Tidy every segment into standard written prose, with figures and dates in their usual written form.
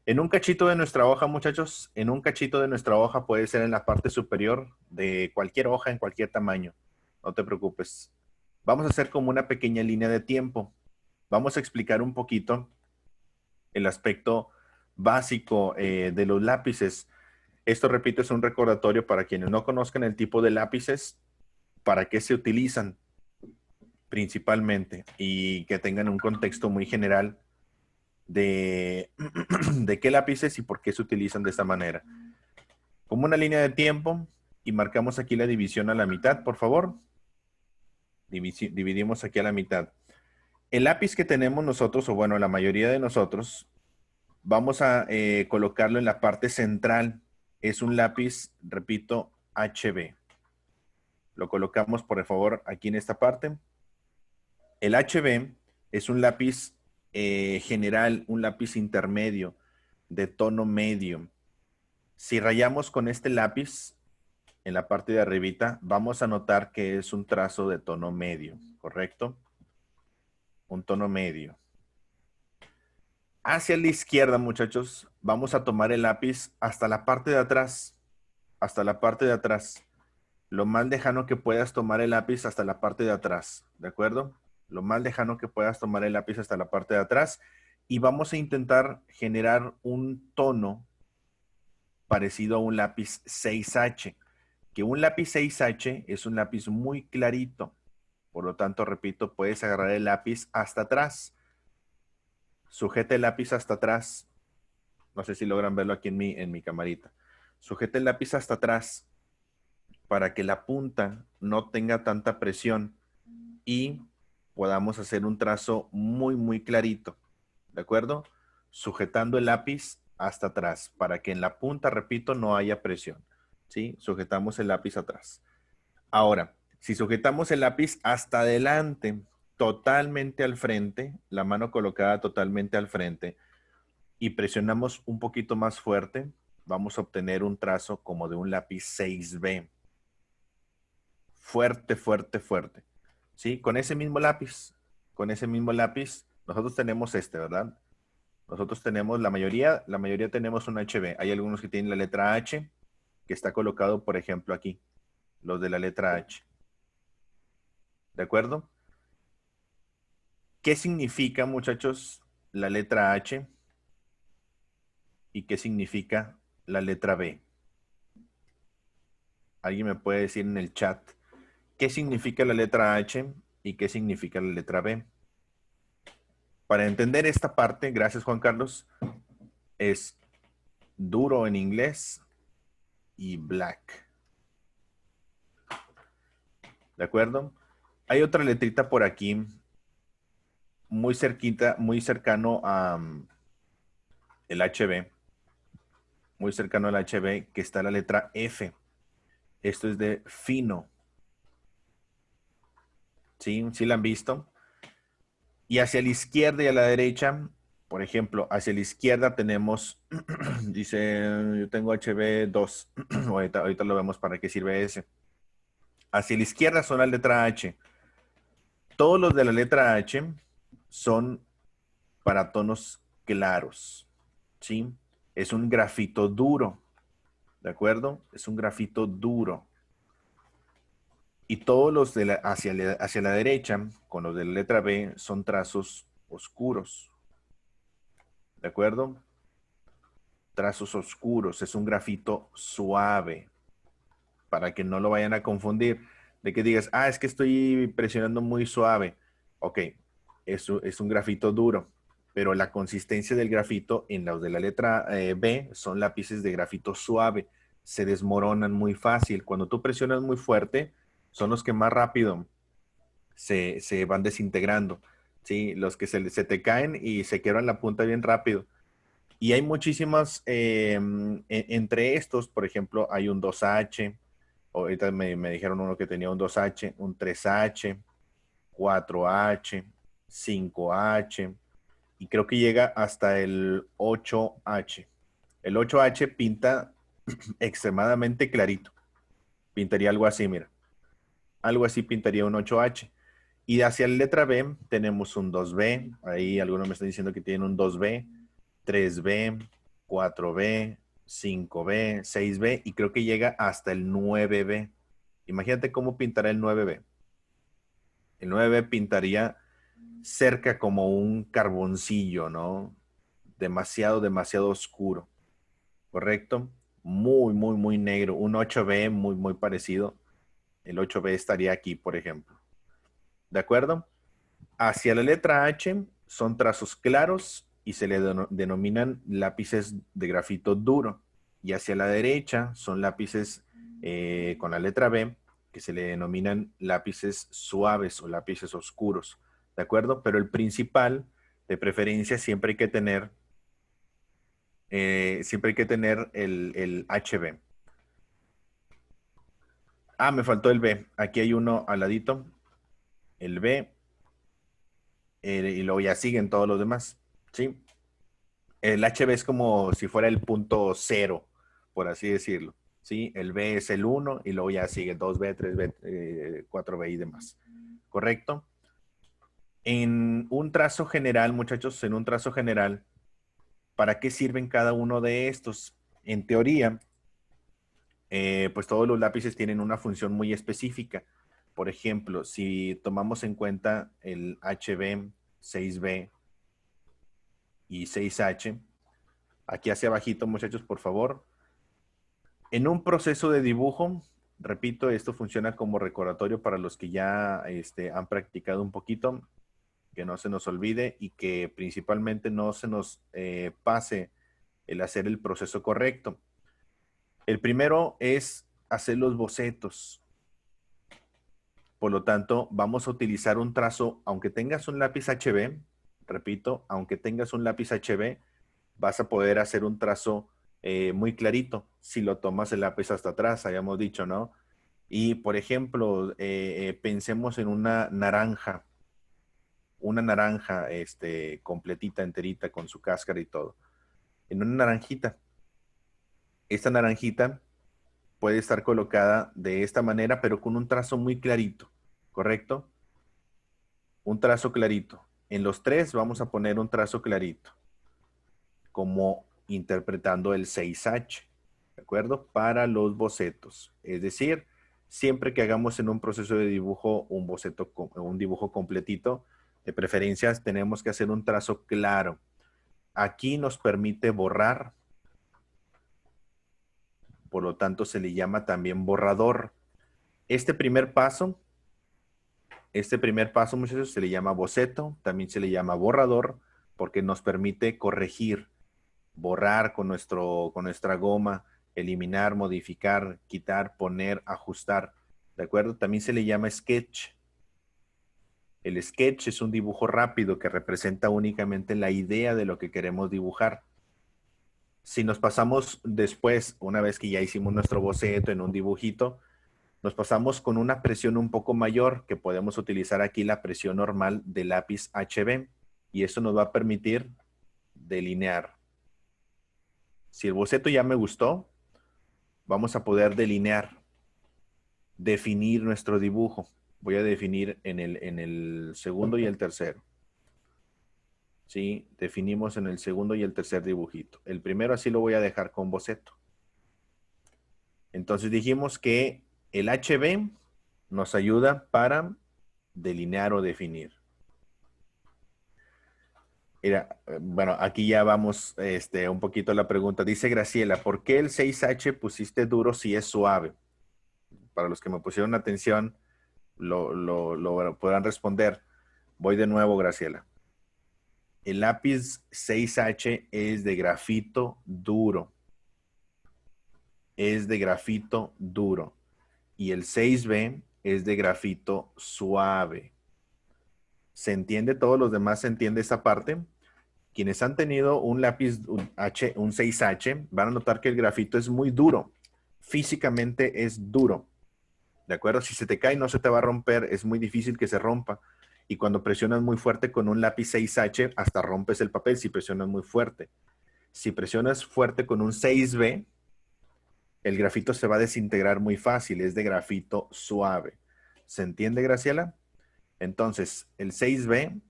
En un cachito de nuestra hoja, muchachos, en un cachito de nuestra hoja puede ser en la parte superior de cualquier hoja en cualquier tamaño. No te preocupes. Vamos a hacer como una pequeña línea de tiempo. Vamos a explicar un poquito el aspecto básico de los lápices. Esto, repito, es un recordatorio para quienes no conozcan el tipo de lápices, para qué se utilizan principalmente y que tengan un contexto muy general de, de qué lápices y por qué se utilizan de esta manera. Como una línea de tiempo y marcamos aquí la división a la mitad, por favor. Dividimos aquí a la mitad. El lápiz que tenemos nosotros, o bueno, la mayoría de nosotros, vamos a colocarlo en la parte central. Es un lápiz, repito, HB. Lo colocamos, por favor, aquí en esta parte. El HB es un lápiz general, un lápiz intermedio, de tono medio. Si rayamos con este lápiz en la parte de arribita, vamos a notar que es un trazo de tono medio, ¿correcto? Un tono medio. Hacia la izquierda, muchachos, vamos a tomar el lápiz hasta la parte de atrás, hasta la parte de atrás. Lo más lejano que puedas tomar el lápiz hasta la parte de atrás, ¿de acuerdo? Lo más lejano que puedas tomar el lápiz hasta la parte de atrás y vamos a intentar generar un tono parecido a un lápiz 6H, que un lápiz 6H es un lápiz muy clarito. Por lo tanto, repito, puedes agarrar el lápiz hasta atrás. Sujeta el lápiz hasta atrás. No sé si logran verlo aquí en mi camarita. Sujeta el lápiz hasta atrás para que la punta no tenga tanta presión y podamos hacer un trazo muy, muy clarito. ¿De acuerdo? Sujetando el lápiz hasta atrás para que en la punta, repito, no haya presión. ¿Sí? Sujetamos el lápiz atrás. Ahora, si sujetamos el lápiz hasta adelante, totalmente al frente, la mano colocada totalmente al frente, y presionamos un poquito más fuerte, vamos a obtener un trazo como de un lápiz 6B. Fuerte, fuerte, fuerte. ¿Sí? Con ese mismo lápiz, nosotros tenemos este, ¿verdad? Nosotros tenemos, la mayoría tenemos un HB. Hay algunos que tienen la letra H, que está colocado, por ejemplo, aquí, los de la letra H. ¿De acuerdo? ¿Qué significa, muchachos, la letra H y qué significa la letra B? ¿Alguien me puede decir en el chat qué significa la letra H y qué significa la letra B? Para entender esta parte, gracias Juan Carlos, es duro en inglés y black. ¿De acuerdo? Hay otra letrita por aquí, muy cerquita, muy cercano a el HB, muy cercano al HB, que está la letra F. Esto es de fino. ¿Sí? ¿Sí la han visto? Y hacia la izquierda y a la derecha, por ejemplo, hacia la izquierda tenemos, dice, yo tengo HB2. Ahorita lo vemos para qué sirve ese. Hacia la izquierda son la letra H. Todos los de la letra H son para tonos claros, ¿sí? Es un grafito duro, ¿de acuerdo? Es un grafito duro. Y todos los de hacia la derecha, con los de la letra B, son trazos oscuros, ¿de acuerdo? Trazos oscuros, es un grafito suave, para que no lo vayan a confundir, de que digas, ah, es que estoy presionando muy suave. Ok, eso es un grafito duro, pero la consistencia del grafito en los de la letra B son lápices de grafito suave, se desmoronan muy fácil. Cuando tú presionas muy fuerte, son los que más rápido se van desintegrando, ¿sí? Los que se te caen y se quebran la punta bien rápido. Y hay muchísimas, entre estos, por ejemplo, hay un 2H, ahorita me dijeron uno que tenía un 2H, un 3H, 4H, 5H, y creo que llega hasta el 8H. El 8H pinta extremadamente clarito. Pintaría algo así, mira. Algo así pintaría un 8H. Y hacia la letra B tenemos un 2B. Ahí algunos me están diciendo que tienen un 2B, 3B, 4B, 5B, 6B y creo que llega hasta el 9B. Imagínate cómo pintará el 9B. El 9B pintaría cerca como un carboncillo, ¿no? Demasiado, demasiado oscuro. ¿Correcto? Muy, muy, muy negro. Un 8B muy, muy parecido. El 8B estaría aquí, por ejemplo. ¿De acuerdo? Hacia la letra H son trazos claros y se le denominan lápices de grafito duro. Y hacia la derecha son lápices con la letra B, que se le denominan lápices suaves o lápices oscuros. ¿De acuerdo? Pero el principal, de preferencia, siempre hay que tener el HB. Ah, me faltó el B. Aquí hay uno al ladito. El B. Y luego ya siguen todos los demás. ¿Sí? El HB es como si fuera el punto cero, por así decirlo. ¿Sí? El B es el 1 y luego ya sigue 2B, 3B, 4B y demás. ¿Correcto? En un trazo general, muchachos, en un trazo general, ¿para qué sirven cada uno de estos? En teoría, pues todos los lápices tienen una función muy específica. Por ejemplo, si tomamos en cuenta el HB, 6B y 6H, aquí hacia abajito, muchachos, por favor. En un proceso de dibujo, repito, esto funciona como recordatorio para los que ya han practicado un poquito, que no se nos olvide y que principalmente no se nos pase el hacer el proceso correcto. El primero es hacer los bocetos. Por lo tanto, vamos a utilizar un trazo, aunque tengas un lápiz HB, repito, aunque tengas un lápiz HB, vas a poder hacer un trazo muy clarito si lo tomas el lápiz hasta atrás, habíamos dicho, ¿no? Y, por ejemplo, pensemos en una naranja completita, enterita, con su cáscara y todo. En una naranjita. Esta naranjita puede estar colocada de esta manera, pero con un trazo muy clarito, ¿correcto? Un trazo clarito. En los tres vamos a poner un trazo clarito, como interpretando el 6H, ¿de acuerdo? Para los bocetos. Es decir, siempre que hagamos en un proceso de dibujo un dibujo completito, de preferencias tenemos que hacer un trazo claro. Aquí nos permite borrar, por lo tanto se le llama también borrador. Este primer paso, muchachos, se le llama boceto, también se le llama borrador, porque nos permite corregir, borrar con nuestra goma, eliminar, modificar, quitar, poner, ajustar. ¿De acuerdo? También se le llama sketch. El sketch es un dibujo rápido que representa únicamente la idea de lo que queremos dibujar. Si nos pasamos después, una vez que ya hicimos nuestro boceto en un dibujito, nos pasamos con una presión un poco mayor, que podemos utilizar aquí la presión normal del lápiz HB, y eso nos va a permitir delinear. Si el boceto ya me gustó, vamos a poder delinear, definir nuestro dibujo. Voy a definir en el segundo y el tercero. ¿Sí? Definimos en el segundo y el tercer dibujito. El primero así lo voy a dejar con boceto. Entonces dijimos que el HB nos ayuda para delinear o definir. Mira, bueno, aquí ya vamos un poquito a la pregunta. Dice Graciela, ¿por qué el 6H pusiste duro si es suave? Para los que me pusieron atención, lo podrán responder. Voy de nuevo, Graciela. El lápiz 6H es de grafito duro. Es de grafito duro. Y el 6B es de grafito suave. ¿Se entiende? ¿Todos los demás se entiende esa parte? Quienes han tenido un lápiz un 6H van a notar que el grafito es muy duro. Físicamente es duro. ¿De acuerdo? Si se te cae no se te va a romper, es muy difícil que se rompa. Y cuando presionas muy fuerte con un lápiz 6H, hasta rompes el papel si presionas muy fuerte. Si presionas fuerte con un 6B, el grafito se va a desintegrar muy fácil, es de grafito suave. ¿Se entiende, Graciela? Entonces, el 6B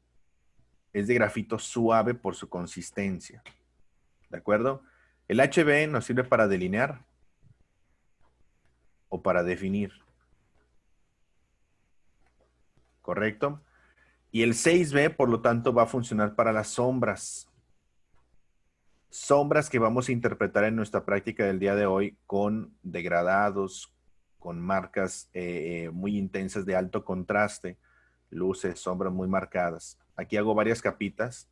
es de grafito suave por su consistencia. ¿De acuerdo? El HB nos sirve para delinear o para definir, ¿correcto? Y el 6B, por lo tanto, va a funcionar para las sombras. Sombras que vamos a interpretar en nuestra práctica del día de hoy con degradados, con marcas muy intensas de alto contraste, luces, sombras muy marcadas. Aquí hago varias capitas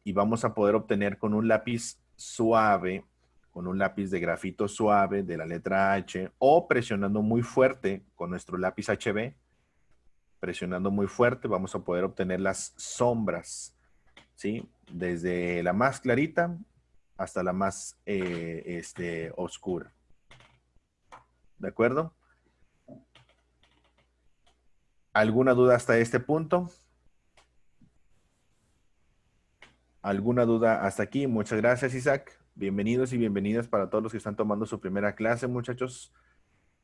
y vamos a poder obtener con un lápiz suave, con un lápiz de grafito suave de la letra H, o presionando muy fuerte con nuestro lápiz HB, presionando muy fuerte, vamos a poder obtener las sombras, ¿sí? Desde la más clarita hasta la más oscura. ¿De acuerdo? ¿Alguna duda hasta este punto? ¿Alguna duda hasta aquí? Muchas gracias, Isaac. Bienvenidos y bienvenidas para todos los que están tomando su primera clase, muchachos.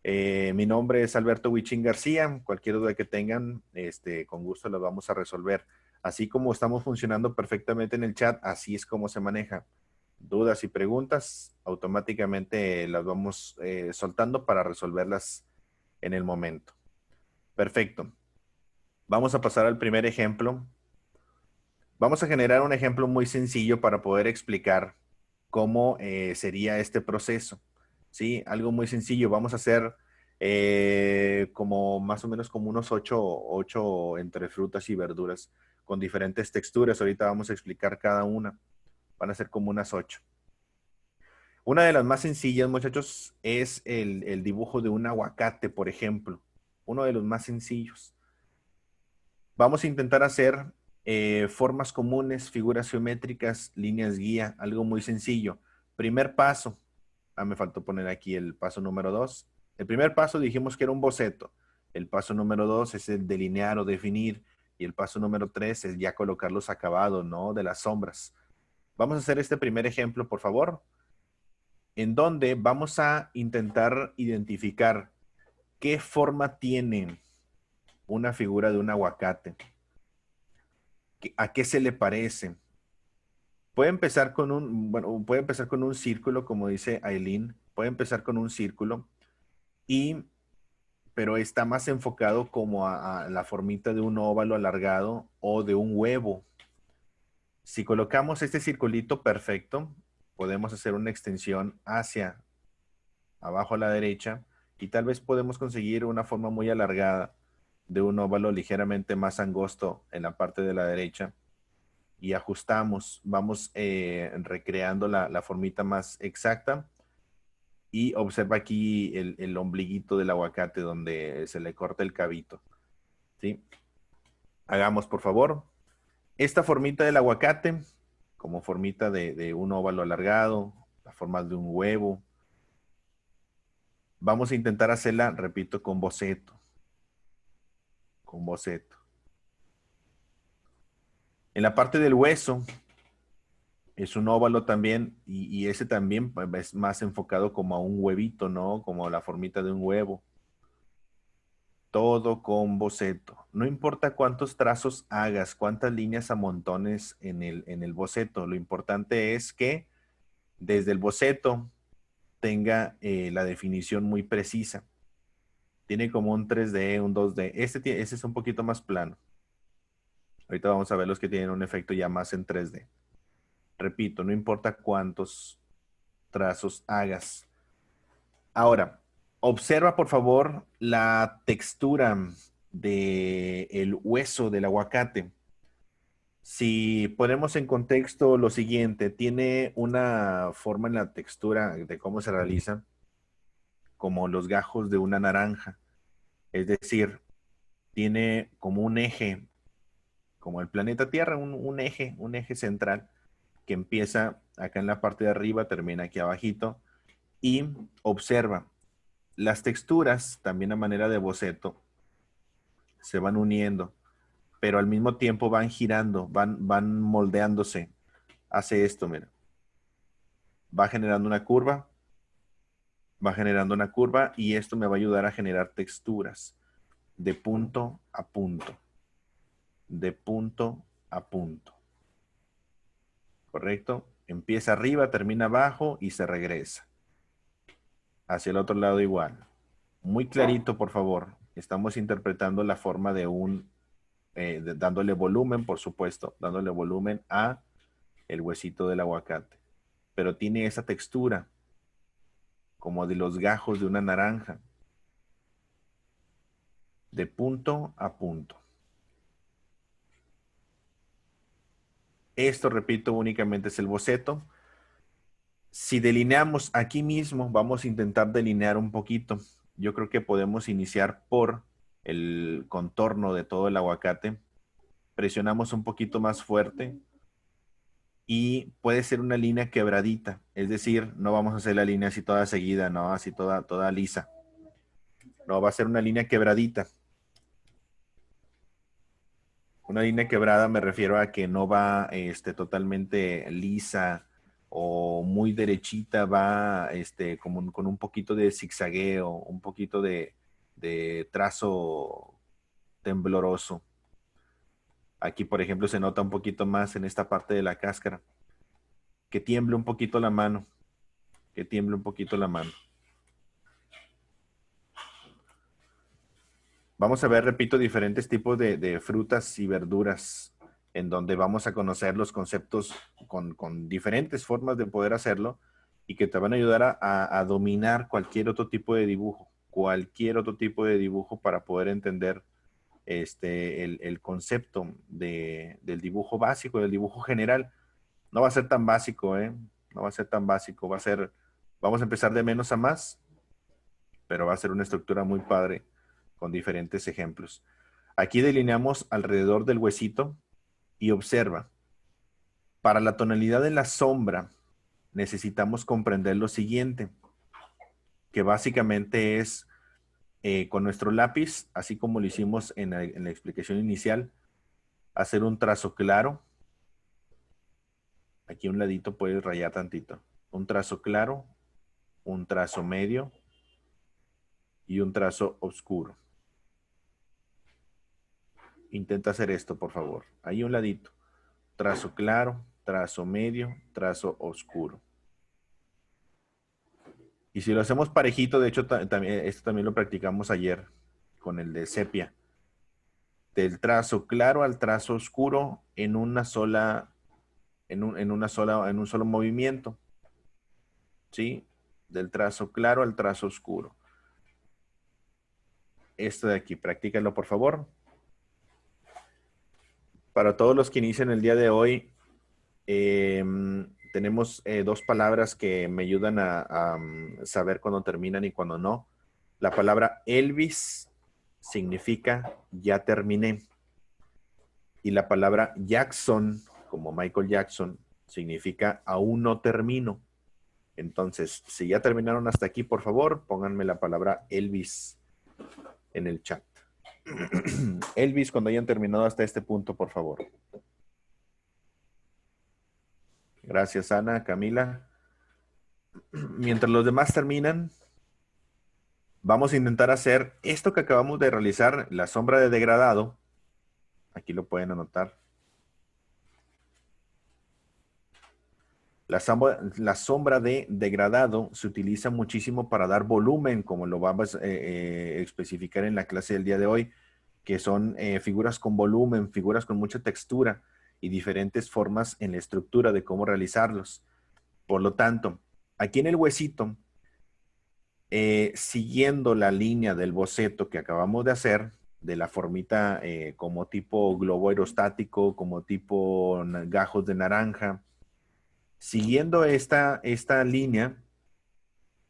Mi nombre es Alberto Huichín García. Cualquier duda que tengan, con gusto la vamos a resolver. Así como estamos funcionando perfectamente en el chat, así es como se maneja. Dudas y preguntas, automáticamente las vamos soltando para resolverlas en el momento. Perfecto. Vamos a pasar al primer ejemplo. Vamos a generar un ejemplo muy sencillo para poder explicar cómo sería este proceso. ¿Sí? Algo muy sencillo. Vamos a hacer como más o menos como unos ocho entre frutas y verduras con diferentes texturas. Ahorita vamos a explicar cada una. Van a ser como unas 8. Una de las más sencillas, muchachos, es el dibujo de un aguacate, por ejemplo. Uno de los más sencillos. Vamos a intentar hacer formas comunes, figuras geométricas, líneas guía, algo muy sencillo. Primer paso. Me faltó poner aquí el paso número 2. El primer paso dijimos que era un boceto. El paso número 2 es el delinear o definir. Y el paso número 3 es ya colocar los acabados, ¿no? De las sombras. Vamos a hacer este primer ejemplo, por favor, en donde vamos a intentar identificar qué forma tiene una figura de un aguacate. ¿A qué se le parece? Puede empezar con un círculo, como dice Aileen. Puede empezar con un círculo, pero está más enfocado como a la formita de un óvalo alargado o de un huevo. Si colocamos este circulito perfecto, podemos hacer una extensión hacia abajo a la derecha y tal vez podemos conseguir una forma muy alargada de un óvalo ligeramente más angosto en la parte de la derecha y ajustamos, vamos recreando la formita más exacta y observa aquí el ombliguito del aguacate donde se le corta el cabito, ¿sí? Hagamos, por favor, esta formita del aguacate como formita de un óvalo alargado, la forma de un huevo. Vamos a intentar hacerla, repito, con boceto. Con boceto. En la parte del hueso es un óvalo también y ese también pues, es más enfocado como a un huevito, ¿no? Como la formita de un huevo. Todo con boceto. No importa cuántos trazos hagas, cuántas líneas amontones en el boceto. Lo importante es que desde el boceto tenga la definición muy precisa. Tiene como un 3D, un 2D. Este es un poquito más plano. Ahorita vamos a ver los que tienen un efecto ya más en 3D. Repito, no importa cuántos trazos hagas. Ahora, observa por favor la textura del hueso del aguacate. Si ponemos en contexto lo siguiente, tiene una forma en la textura de cómo se realiza, como los gajos de una naranja. Es decir, tiene como un eje, como el planeta Tierra, un eje central que empieza acá en la parte de arriba, termina aquí abajito. Y observa, las texturas, también a manera de boceto, se van uniendo, pero al mismo tiempo van girando, van moldeándose. Hace esto, mira. Va generando una curva, va generando una curva y esto me va a ayudar a generar texturas de punto a punto, de punto a punto. ¿Correcto? Empieza arriba, termina abajo y se regresa. Hacia el otro lado igual. Muy clarito, por favor. Estamos interpretando la forma de dándole volumen, por supuesto, dándole volumen a el huesito del aguacate. Pero tiene esa textura, como de los gajos de una naranja. De punto a punto. Esto, repito, únicamente es el boceto. Si delineamos aquí mismo, vamos a intentar delinear un poquito. Yo creo que podemos iniciar por el contorno de todo el aguacate. Presionamos un poquito más fuerte y puede ser una línea quebradita. Es decir, no vamos a hacer la línea así toda seguida, no, así toda lisa. No, va a ser una línea quebradita. Una línea quebrada me refiero a que no va totalmente lisa o muy derechita, va como con un poquito de zigzagueo, un poquito de trazo tembloroso. Aquí, por ejemplo, se nota un poquito más en esta parte de la cáscara. Que tiemble un poquito la mano. Que tiemble un poquito la mano. Vamos a ver, repito, diferentes tipos de frutas y verduras en donde vamos a conocer los conceptos con diferentes formas de poder hacerlo y que te van a ayudar a dominar cualquier otro tipo de dibujo, para poder entender el concepto del dibujo básico, del dibujo general. No va a ser tan básico, ¿eh? No va a ser tan básico, vamos a empezar de menos a más, pero va a ser una estructura muy padre con diferentes ejemplos. Aquí delineamos alrededor del huesito y observa, para la tonalidad de la sombra necesitamos comprender lo siguiente, que básicamente es con nuestro lápiz, así como lo hicimos en la explicación inicial, hacer un trazo claro. Aquí a un ladito puedes rayar tantito. Un trazo claro, un trazo medio y un trazo oscuro. Intenta hacer esto, por favor. Ahí a un ladito. Trazo claro, trazo medio, trazo oscuro. Y si lo hacemos parejito, de hecho, esto también lo practicamos ayer con el de sepia. Del trazo claro al trazo oscuro en una sola, en un solo movimiento. ¿Sí? Del trazo claro al trazo oscuro. Esto de aquí, practícalo, por favor. Para todos los que inician el día de hoy, tenemos dos palabras que me ayudan a saber cuándo terminan y cuándo no. La palabra Elvis significa ya terminé. Y la palabra Jackson, como Michael Jackson, significa aún no termino. Entonces, si ya terminaron hasta aquí, por favor, pónganme la palabra Elvis en el chat. Elvis, cuando hayan terminado hasta este punto, por favor. Gracias, Ana, Camila. Mientras los demás terminan, vamos a intentar hacer esto que acabamos de realizar, la sombra de degradado. Aquí lo pueden anotar. La sombra de degradado se utiliza muchísimo para dar volumen, como lo vamos a especificar en la clase del día de hoy, que son figuras con volumen, figuras con mucha textura y diferentes formas en la estructura de cómo realizarlos. Por lo tanto, aquí en el huesito, siguiendo la línea del boceto que acabamos de hacer, de la formita como tipo globo aerostático, como tipo gajos de naranja, siguiendo esta línea,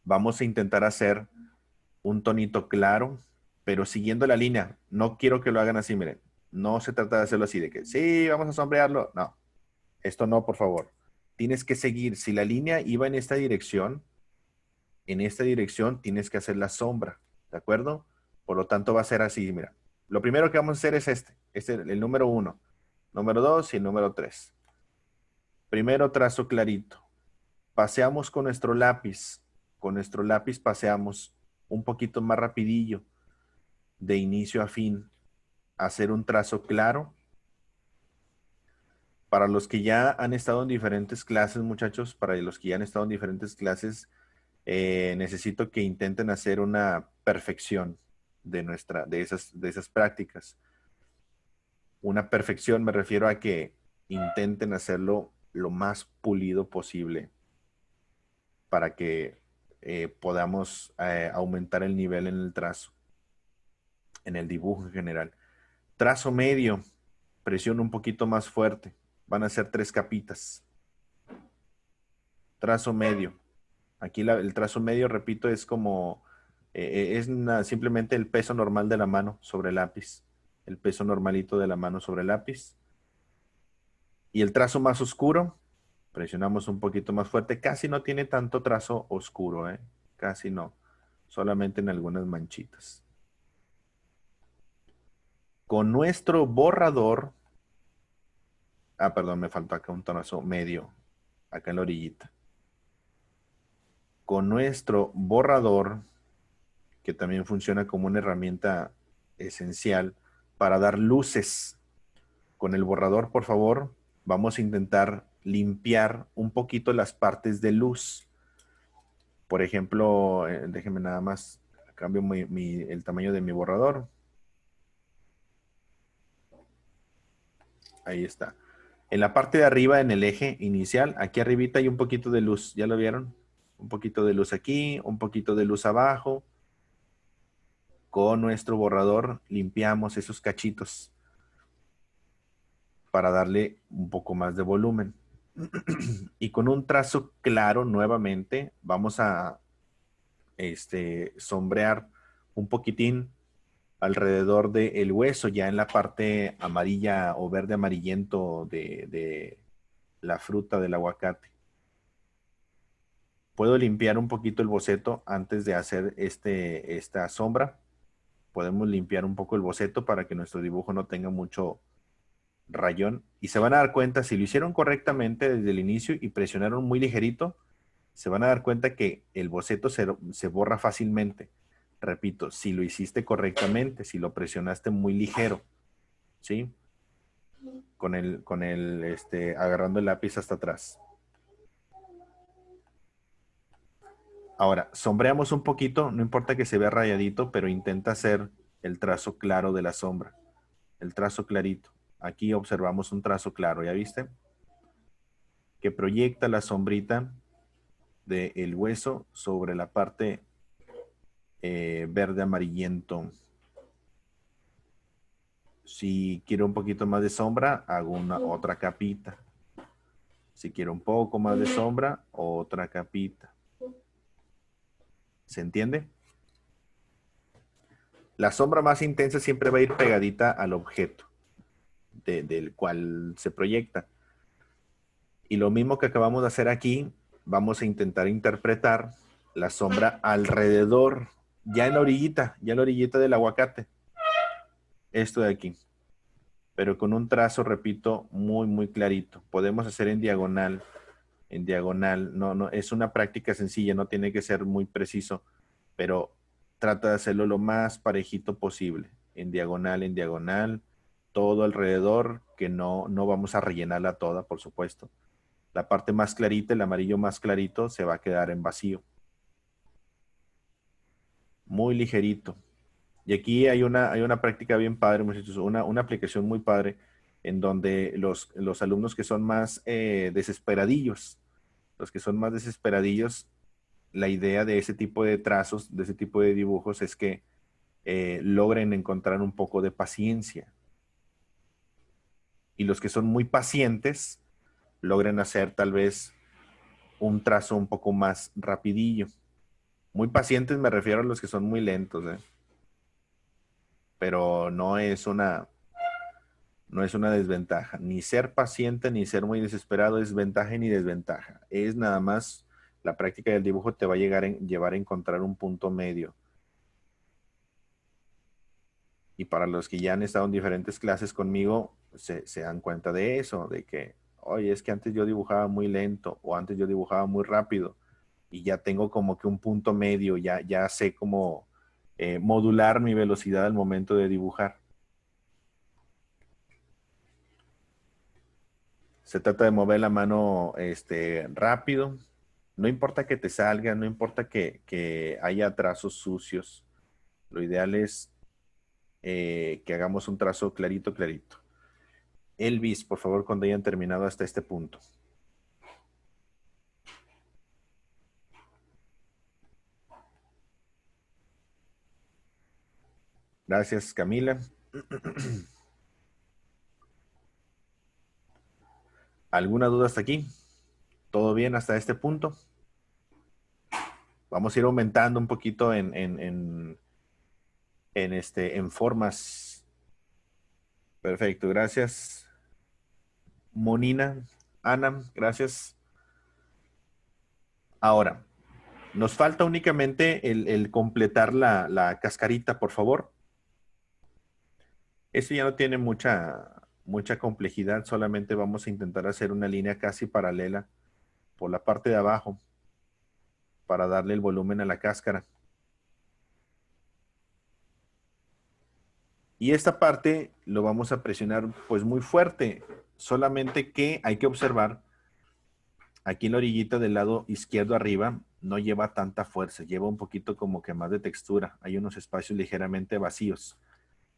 vamos a intentar hacer un tonito claro, pero siguiendo la línea. No quiero que lo hagan así, miren. No se trata de hacerlo así, de que sí, vamos a sombrearlo. No, esto no, por favor. Tienes que seguir. Si la línea iba en esta dirección tienes que hacer la sombra, ¿de acuerdo? Por lo tanto va a ser así, mira. Lo primero que vamos a hacer es este es el número 1, número 2 y el número 3. Primero trazo clarito. Paseamos con nuestro lápiz paseamos un poquito más rapidillo, de inicio a fin, hacer un trazo claro. Para los que ya han estado en diferentes clases, muchachos, para los que ya han estado en diferentes clases, necesito que intenten hacer una perfección de esas prácticas. Una perfección me refiero a que intenten hacerlo lo más pulido posible para que podamos aumentar el nivel en el trazo, en el dibujo en general. Trazo medio, presión un poquito más fuerte. Van a ser 3 capitas. Trazo medio. Aquí el trazo medio, repito, es como, simplemente el peso normal de la mano sobre el lápiz. El peso normalito de la mano sobre el lápiz. Y el trazo más oscuro, presionamos un poquito más fuerte. Casi no tiene tanto trazo oscuro, ¿eh? Casi no. Solamente en algunas manchitas. Con nuestro borrador, perdón, me faltó acá un trazo medio, acá en la orillita. Con nuestro borrador, que también funciona como una herramienta esencial para dar luces. Con el borrador, por favor, vamos a intentar limpiar un poquito las partes de luz. Por ejemplo, déjenme nada más, cambio el tamaño de mi borrador. Ahí está. En la parte de arriba, en el eje inicial, aquí arribita hay un poquito de luz. ¿Ya lo vieron? Un poquito de luz aquí, un poquito de luz abajo. Con nuestro borrador limpiamos esos cachitos para darle un poco más de volumen. Y con un trazo claro nuevamente vamos a sombrear un poquitín alrededor del hueso, ya en la parte amarilla o verde amarillento de la fruta del aguacate. Puedo limpiar un poquito el boceto antes de hacer esta sombra. Podemos limpiar un poco el boceto para que nuestro dibujo no tenga mucho rayón. Y se van a dar cuenta, si lo hicieron correctamente desde el inicio y presionaron muy ligerito, se van a dar cuenta que el boceto se borra fácilmente. Repito, si lo hiciste correctamente, si lo presionaste muy ligero, ¿sí? Agarrando el lápiz hasta atrás. Ahora, sombreamos un poquito, no importa que se vea rayadito, pero intenta hacer el trazo claro de la sombra. El trazo clarito. Aquí observamos un trazo claro, ¿ya viste? Que proyecta la sombrita del hueso sobre la parte verde amarillento. Si quiero un poquito más de sombra, hago otra capita. Si quiero un poco más de sombra, otra capita. ¿Se entiende? La sombra más intensa siempre va a ir pegadita al objeto del cual se proyecta. Y lo mismo que acabamos de hacer aquí, vamos a intentar interpretar la sombra alrededor, ya en la orillita del aguacate. Esto de aquí. Pero con un trazo, repito, muy, muy clarito. Podemos hacer en diagonal. En diagonal. No, es una práctica sencilla, no tiene que ser muy preciso, pero trata de hacerlo lo más parejito posible. En diagonal, todo alrededor, que no vamos a rellenarla toda, por supuesto. La parte más clarita, el amarillo más clarito, se va a quedar en vacío. Muy ligerito. Y aquí hay una práctica bien padre, muchachos, una aplicación muy padre en donde los alumnos que son más desesperadillos, los que son más desesperadillos, la idea de ese tipo de trazos, de ese tipo de dibujos es que logren encontrar un poco de paciencia. Y los que son muy pacientes logren hacer tal vez un trazo un poco más rapidillo. Muy pacientes me refiero a los que son muy lentos, ¿eh? Pero no es una desventaja. Ni ser paciente ni ser muy desesperado es ventaja ni desventaja. Es nada más la práctica del dibujo te va a llevar a encontrar un punto medio. Y para los que ya han estado en diferentes clases conmigo, se dan cuenta de eso, de que, oye, es que antes yo dibujaba muy lento o antes yo dibujaba muy rápido y ya tengo como que un punto medio, ya sé cómo modular mi velocidad al momento de dibujar. Se trata de mover la mano rápido. No importa que te salga, no importa que haya trazos sucios. Lo ideal es que hagamos un trazo clarito, clarito. Elvis, por favor, cuando hayan terminado hasta este punto. Gracias, Camila. ¿Alguna duda hasta aquí? ¿Todo bien hasta este punto? Vamos a ir aumentando un poquito en formas. Perfecto, gracias. Monina, Ana, gracias. Ahora, nos falta únicamente el completar la cascarita, por favor. Eso ya no tiene mucha complejidad, solamente vamos a intentar hacer una línea casi paralela por la parte de abajo para darle el volumen a la cáscara. Y esta parte lo vamos a presionar pues muy fuerte, solamente que hay que observar aquí en la orillita del lado izquierdo arriba no lleva tanta fuerza, lleva un poquito como que más de textura, hay unos espacios ligeramente vacíos.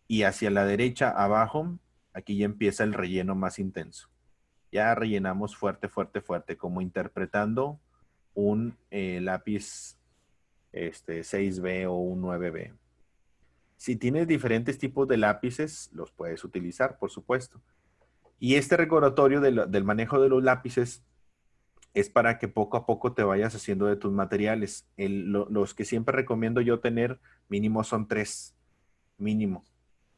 Y hacia la derecha abajo, aquí ya empieza el relleno más intenso. Ya rellenamos fuerte, fuerte, fuerte, como interpretando un lápiz 6B o un 9B. Si tienes diferentes tipos de lápices, los puedes utilizar, por supuesto. Y este recordatorio del manejo de los lápices es para que poco a poco te vayas haciendo de tus materiales. Los que siempre recomiendo yo tener, mínimo son tres. Mínimo.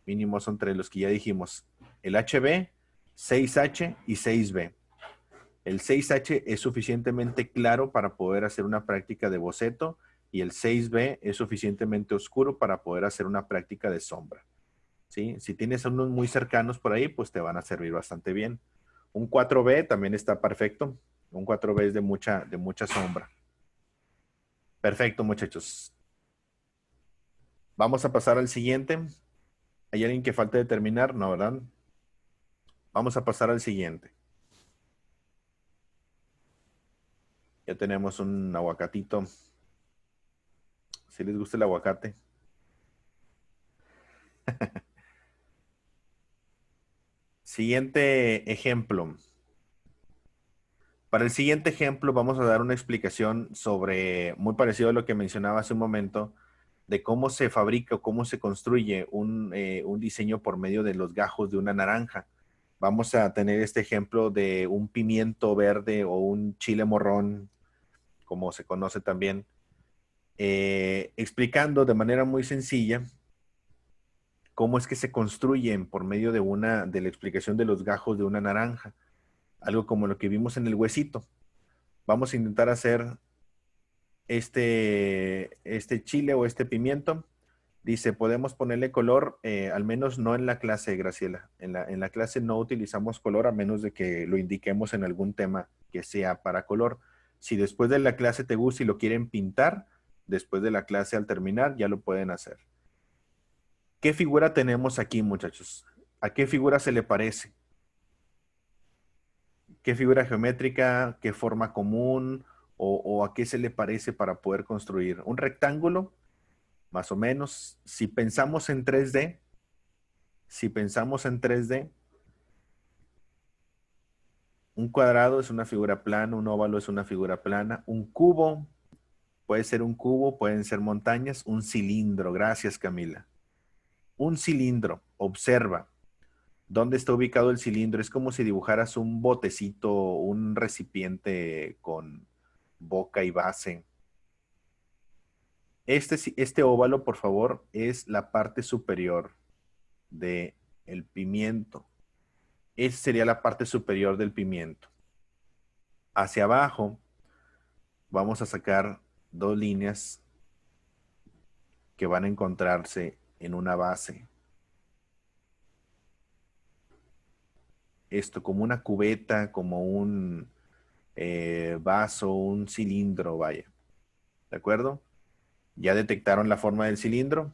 Mínimo son tres, los que ya dijimos. El HB, 6H y 6B. El 6H es suficientemente claro para poder hacer una práctica de boceto y el 6B es suficientemente oscuro para poder hacer una práctica de sombra. ¿Sí? Si tienes unos muy cercanos por ahí, pues te van a servir bastante bien. Un 4B también está perfecto. Un 4B es de mucha sombra. Perfecto, muchachos. Vamos a pasar al siguiente. ¿Hay alguien que falte de terminar? No, ¿verdad? Vamos a pasar al siguiente. Ya tenemos un aguacatito. Si les gusta el aguacate. Siguiente ejemplo. Para el siguiente ejemplo vamos a dar una explicación sobre, muy parecido a lo que mencionaba hace un momento, de cómo se fabrica o cómo se construye un diseño por medio de los gajos de una naranja. Vamos a tener este ejemplo de un pimiento verde o un chile morrón, como se conoce también, explicando de manera muy sencilla cómo es que se construyen por medio de la explicación de los gajos de una naranja, algo como lo que vimos en el huesito. Vamos a intentar hacer este chile o este pimiento. Dice, podemos ponerle color, al menos no en la clase, Graciela. En la clase no utilizamos color a menos de que lo indiquemos en algún tema que sea para color. Si después de la clase te gusta y lo quieren pintar, después de la clase al terminar ya lo pueden hacer. ¿Qué figura tenemos aquí, muchachos? ¿A qué figura se le parece? ¿Qué figura geométrica? ¿Qué forma común? ¿O a qué se le parece para poder construir? ¿Un rectángulo? Más o menos. Si pensamos en 3D, un cuadrado es una figura plana, un óvalo es una figura plana, un cubo puede ser un cubo, pueden ser montañas, un cilindro. Gracias, Camila. Un cilindro. Observa. ¿Dónde está ubicado el cilindro? Es como si dibujaras un botecito, un recipiente con boca y base. Este óvalo, por favor, es la parte superior del pimiento. Esa sería la parte superior del pimiento. Hacia abajo vamos a sacar dos líneas que van a encontrarse en una base. Esto como una cubeta, como un vaso, un cilindro, vaya. ¿De acuerdo? ¿Ya detectaron la forma del cilindro?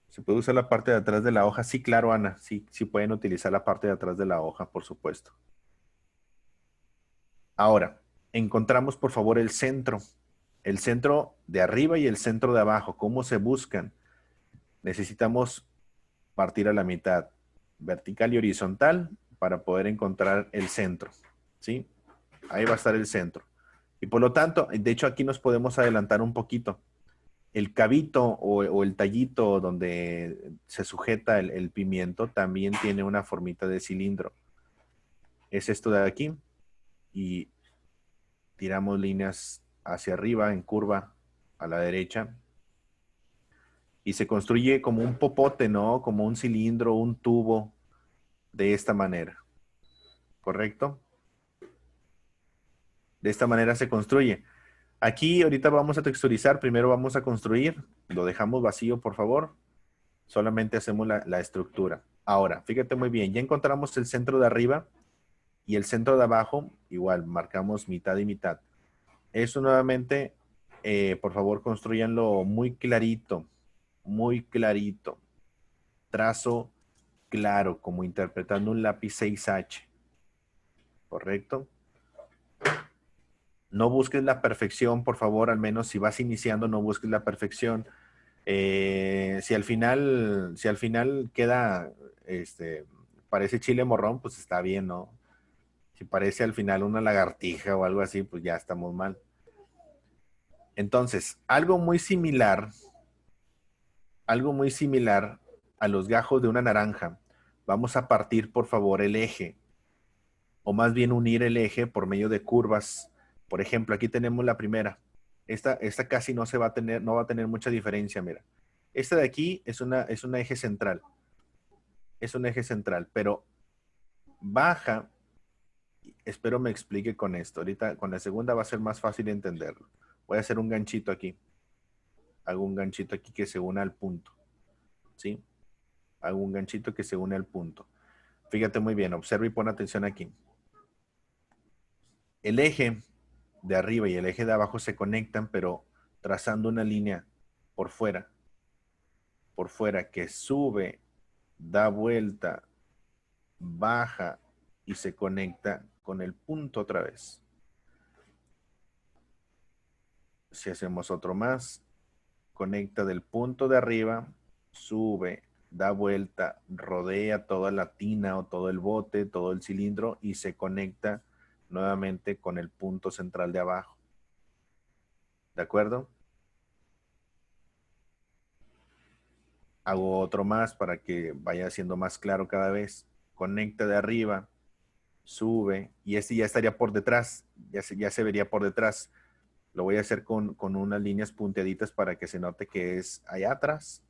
¿Se puede usar la parte de atrás de la hoja? Sí, claro, Ana. Sí, sí pueden utilizar la parte de atrás de la hoja, por supuesto. Ahora, encontramos por favor el centro. El centro de arriba y el centro de abajo. ¿Cómo se buscan? Necesitamos partir a la mitad, vertical y horizontal, para poder encontrar el centro. ¿Sí? Ahí va a estar el centro. Y por lo tanto, de hecho aquí nos podemos adelantar un poquito. El cabito o el tallito donde se sujeta el pimiento también tiene una formita de cilindro. Es esto de aquí y tiramos líneas hacia arriba en curva a la derecha y se construye como un popote, ¿no? Como un cilindro, un tubo de esta manera, ¿correcto? De esta manera se construye. Aquí ahorita vamos a texturizar, primero vamos a construir, lo dejamos vacío por favor, solamente hacemos la estructura. Ahora, fíjate muy bien, ya encontramos el centro de arriba y el centro de abajo, igual, marcamos mitad y mitad. Eso nuevamente, por favor, construyanlo muy clarito, muy clarito. Trazo claro, como interpretando un lápiz 6H, ¿correcto? No busques la perfección, por favor, al menos si vas iniciando, no busques la perfección. Si al final queda, parece chile morrón, pues está bien, ¿no? Si parece al final una lagartija o algo así, pues ya estamos mal. Entonces, algo muy similar a los gajos de una naranja. Vamos a partir, por favor, el eje, o más bien unir el eje por medio de curvas. Por ejemplo, aquí tenemos la primera. Esta casi no va a tener mucha diferencia, mira. Esta de aquí es un eje central. Es un eje central, pero baja. Espero me explique con esto. Ahorita con la segunda va a ser más fácil entenderlo. Voy a hacer un ganchito aquí. Hago un ganchito aquí que se une al punto. ¿Sí? Hago un ganchito que se une al punto. Fíjate muy bien, observa y pon atención aquí. El eje de arriba y el eje de abajo se conectan, pero trazando una línea por fuera que sube, da vuelta, baja y se conecta con el punto otra vez. Si hacemos otro más, conecta del punto de arriba, sube, da vuelta, rodea toda la tina o todo el bote, todo el cilindro y se conecta nuevamente con el punto central de abajo. ¿De acuerdo? Hago otro más para que vaya siendo más claro cada vez. Conecta de arriba, sube y este ya estaría por detrás, ya se vería por detrás. Lo voy a hacer con unas líneas punteaditas para que se note que es allá atrás.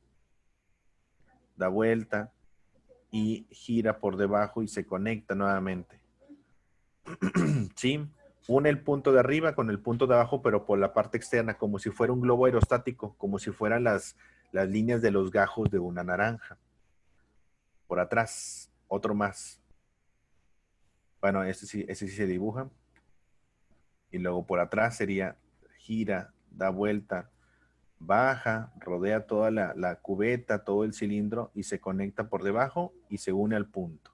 Da vuelta y gira por debajo y se conecta nuevamente. ¿Sí? Une el punto de arriba con el punto de abajo, pero por la parte externa, como si fuera un globo aerostático, como si fueran las líneas de los gajos de una naranja. Por atrás, otro más. Bueno, ese sí se dibuja. Y luego por atrás sería gira, da vuelta, baja, rodea toda la cubeta, todo el cilindro y se conecta por debajo y se une al punto.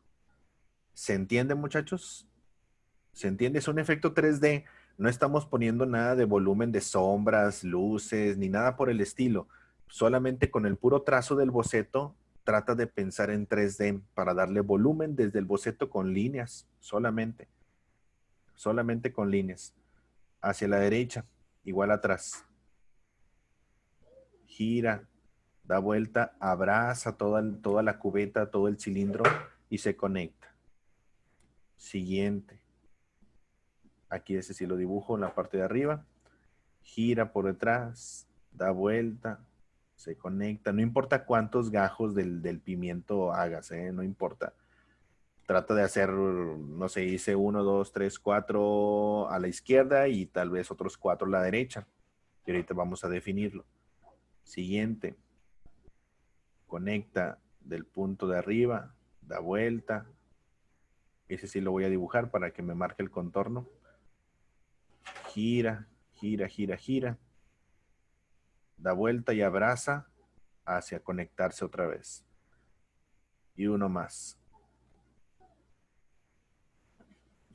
¿Se entiende, muchachos? ¿Se entiende? Es un efecto 3D. No estamos poniendo nada de volumen de sombras, luces, ni nada por el estilo. Solamente con el puro trazo del boceto, trata de pensar en 3D para darle volumen desde el boceto con líneas, solamente con líneas. Hacia la derecha, igual atrás. Gira, da vuelta, abraza toda la cubeta, todo el cilindro y se conecta. Siguiente. Aquí ese sí lo dibujo en la parte de arriba. Gira por detrás, da vuelta, se conecta. No importa cuántos gajos del pimiento hagas, no importa. Trata de hacer, no sé, hice 1, 2, 3, 4 a la izquierda y tal vez otros 4 a la derecha. Y ahorita vamos a definirlo. Siguiente. Conecta del punto de arriba, da vuelta. Ese sí lo voy a dibujar para que me marque el contorno. Gira, gira, gira, gira. Da vuelta y abraza hacia conectarse otra vez. Y uno más.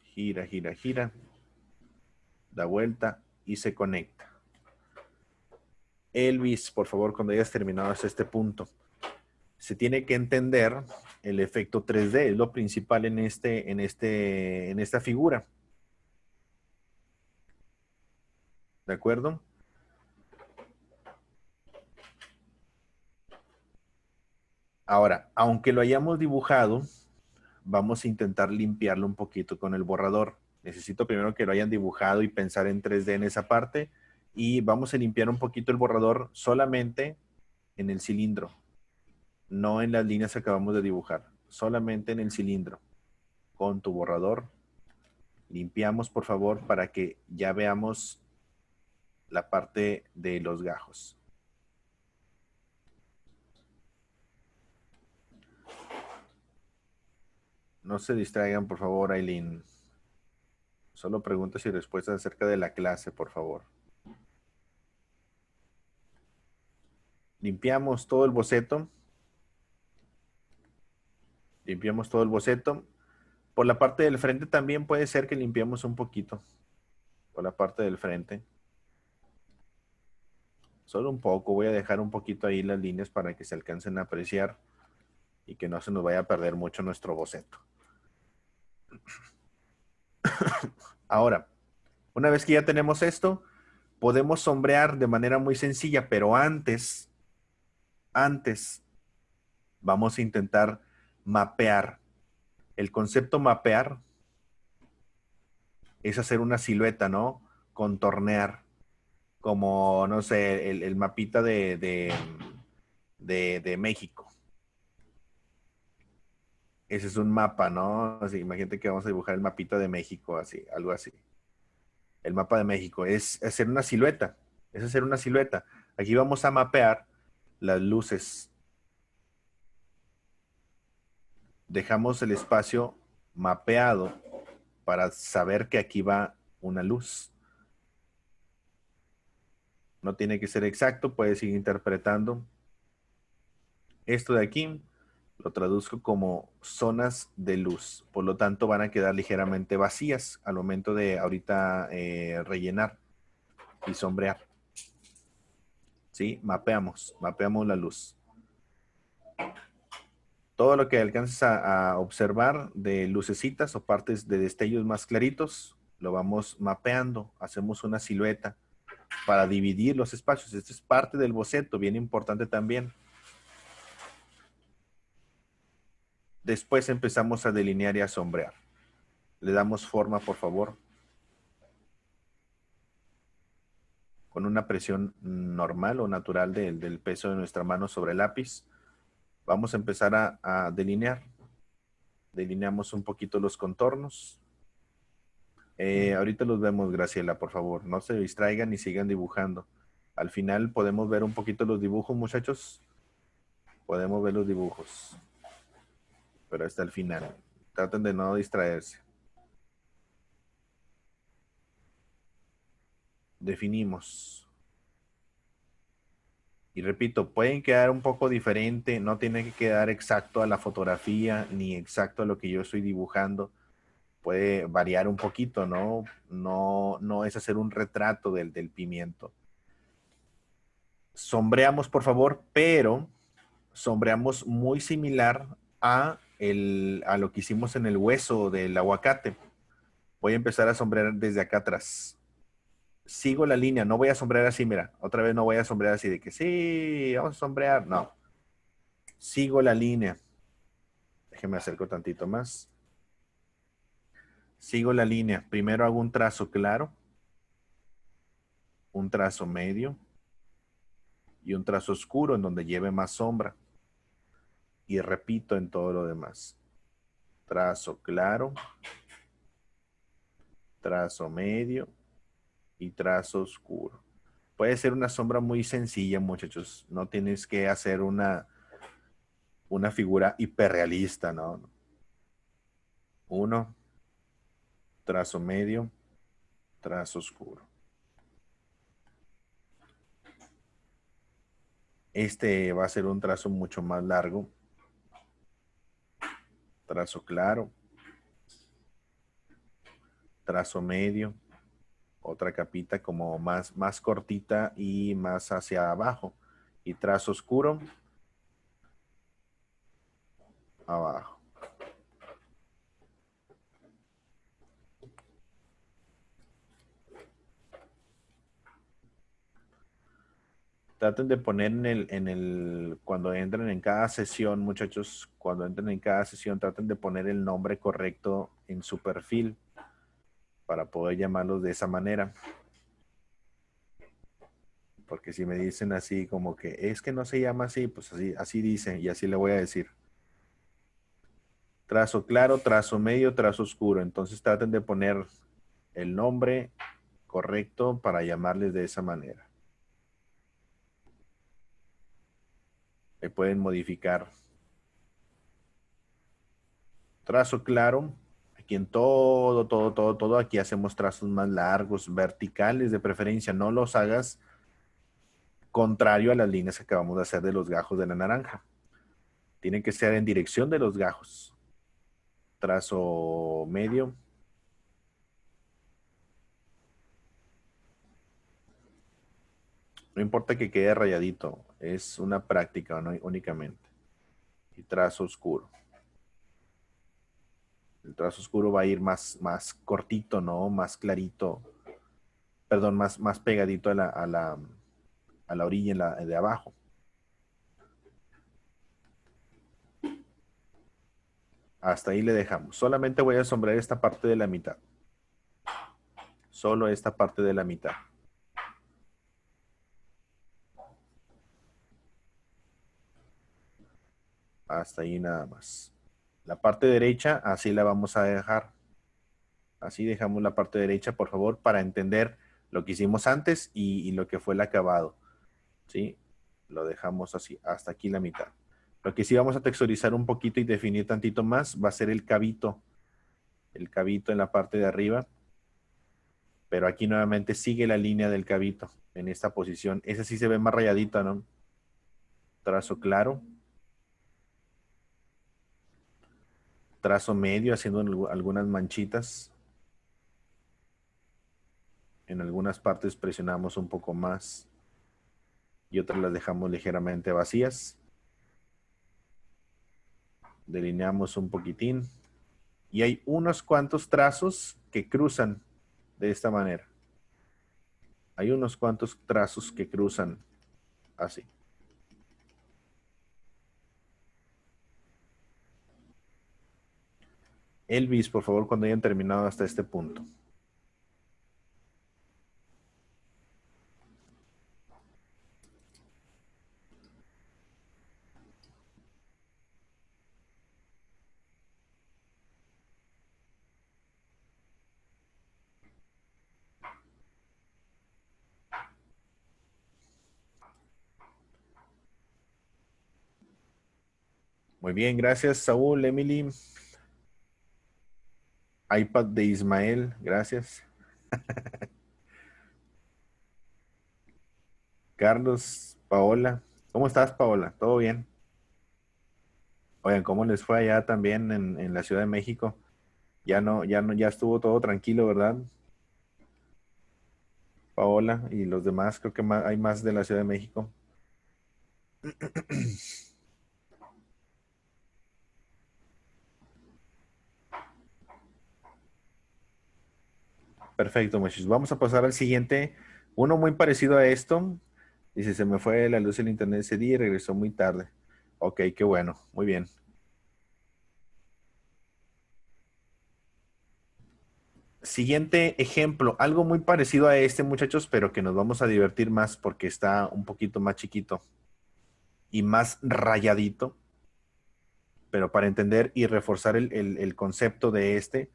Gira, gira, gira. Da vuelta y se conecta. Elvis, por favor, cuando hayas terminado hasta este punto, se tiene que entender el efecto 3D, es lo principal en esta figura. ¿De acuerdo? Ahora, aunque lo hayamos dibujado, vamos a intentar limpiarlo un poquito con el borrador. Necesito primero que lo hayan dibujado y pensar en 3D en esa parte. Y vamos a limpiar un poquito el borrador solamente en el cilindro, no en las líneas que acabamos de dibujar, solamente en el cilindro. Con tu borrador, limpiamos por favor para que ya veamos la parte de los gajos. No se distraigan, por favor, Aileen. Solo preguntas y respuestas acerca de la clase, por favor. Limpiamos todo el boceto. Limpiamos todo el boceto. Por la parte del frente también puede ser que limpiemos un poquito. Por la parte del frente. Solo un poco. Voy a dejar un poquito ahí las líneas para que se alcancen a apreciar y que no se nos vaya a perder mucho nuestro boceto. Ahora, una vez que ya tenemos esto, podemos sombrear de manera muy sencilla, pero antes vamos a intentar mapear. El concepto mapear es hacer una silueta, ¿no? Contornear, como, no sé, el mapita de México. Ese es un mapa, ¿no? Así, imagínate que vamos a dibujar el mapita de México, así, algo así. El mapa de México es hacer una silueta, es hacer una silueta. Aquí vamos a mapear las luces. Dejamos el espacio mapeado para saber que aquí va una luz. No tiene que ser exacto, puedes ir interpretando. Esto de aquí lo traduzco como zonas de luz. Por lo tanto, van a quedar ligeramente vacías al momento de ahorita rellenar y sombrear. ¿Sí? Mapeamos la luz. Todo lo que alcances a observar de lucecitas o partes de destellos más claritos, lo vamos mapeando. Hacemos una silueta para dividir los espacios. Esto es parte del boceto, bien importante también. Después empezamos a delinear y a sombrear. Le damos forma, por favor, con una presión normal o natural del peso de nuestra mano sobre el lápiz. Vamos a empezar a delinear. Delineamos un poquito los contornos. Ahorita los vemos, Graciela, por favor. No se distraigan y sigan dibujando. Al final podemos ver un poquito los dibujos, muchachos. Podemos ver los dibujos. Pero hasta el final. Traten de no distraerse. Definimos. Y repito, pueden quedar un poco diferente, no tiene que quedar exacto a la fotografía ni exacto a lo que yo estoy dibujando. Puede variar un poquito, ¿no? No es hacer un retrato del pimiento. Sombreamos, por favor, pero sombreamos muy similar a lo que hicimos en el hueso del aguacate. Voy a empezar a sombrear desde acá atrás. Sigo la línea, no voy a sombrear así, mira, otra vez no voy a sombrear así de que sí, vamos a sombrear, no. Sigo la línea. Déjeme acerco tantito más. Sigo la línea. Primero hago un trazo claro, un trazo medio y un trazo oscuro en donde lleve más sombra. Y repito en todo lo demás. Trazo claro, trazo medio y trazo oscuro. Puede ser una sombra muy sencilla, muchachos. No tienes que hacer una figura hiperrealista, ¿no? Uno, trazo medio, trazo oscuro. Este va a ser un trazo mucho más largo. Trazo claro. Trazo medio. Otra capita como más cortita y más hacia abajo. Y trazo oscuro abajo. Traten de poner cuando entren en cada sesión, muchachos, cuando entren en cada sesión, traten de poner el nombre correcto en su perfil para poder llamarlos de esa manera. Porque si me dicen así como que es que no se llama así, pues así dice y así le voy a decir. Trazo claro, trazo medio, trazo oscuro. Entonces traten de poner el nombre correcto para llamarles de esa manera. Le pueden modificar. Trazo claro. Aquí en todo, aquí hacemos trazos más largos, verticales de preferencia. No los hagas contrario a las líneas que acabamos de hacer de los gajos de la naranja. Tienen que ser en dirección de los gajos. Trazo medio. No importa que quede rayadito, es una práctica, ¿no? Únicamente. Y trazo oscuro. El trazo oscuro va a ir más cortito, ¿no? Más clarito. Perdón, más pegadito a la orilla de abajo. Hasta ahí le dejamos. Solamente voy a sombrear esta parte de la mitad. Solo esta parte de la mitad. Hasta ahí nada más. La parte derecha, así la vamos a dejar. Así dejamos la parte derecha, por favor, para entender lo que hicimos antes y lo que fue el acabado. ¿Sí? Lo dejamos así, hasta aquí la mitad. Lo que sí vamos a texturizar un poquito y definir tantito más va a ser el cabito. El cabito en la parte de arriba. Pero aquí nuevamente sigue la línea del cabito en esta posición. Esa sí se ve más rayadita, ¿no? Trazo claro. Trazo medio, haciendo algunas manchitas. En algunas partes presionamos un poco más y otras las dejamos ligeramente vacías. Delineamos un poquitín. Y hay unos cuantos trazos que cruzan de esta manera. Hay unos cuantos trazos que cruzan así. Elvis, por favor, cuando hayan terminado hasta este punto. Muy bien, gracias, Saúl, Emily. iPad de Ismael, gracias. Carlos, Paola. ¿Cómo estás, Paola? ¿Todo bien? Oigan, ¿cómo les fue allá también en la Ciudad de México? Ya estuvo todo tranquilo, ¿verdad? Paola y los demás, creo que hay más de la Ciudad de México. Perfecto, muchachos. Vamos a pasar al siguiente. Uno muy parecido a esto. Dice, se me fue la luz del internet ese día y regresó muy tarde. Ok, qué bueno. Muy bien. Siguiente ejemplo. Algo muy parecido a este, muchachos, pero que nos vamos a divertir más porque está un poquito más chiquito y más rayadito. Pero para entender y reforzar el concepto de este,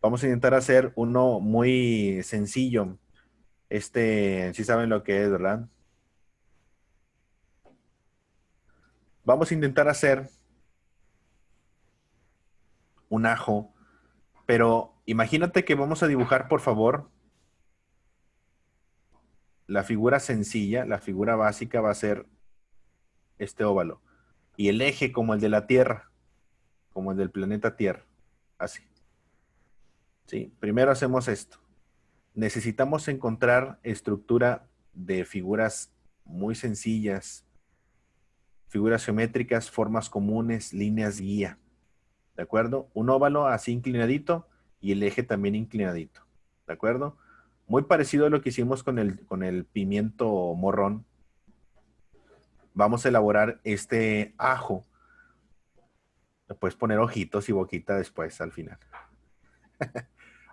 vamos a intentar hacer uno muy sencillo. Sí saben lo que es, ¿verdad? Vamos a intentar hacer un ajo, pero imagínate que vamos a dibujar, por favor, la figura sencilla, la figura básica va a ser este óvalo. Y el eje como el de la Tierra, como el del planeta Tierra. Así. ¿Sí? Primero hacemos esto. Necesitamos encontrar estructura de figuras muy sencillas, figuras geométricas, formas comunes, líneas guía. ¿De acuerdo? Un óvalo así inclinadito y el eje también inclinadito. ¿De acuerdo? Muy parecido a lo que hicimos con el pimiento morrón. Vamos a elaborar este ajo. Le puedes poner ojitos y boquita después, al final.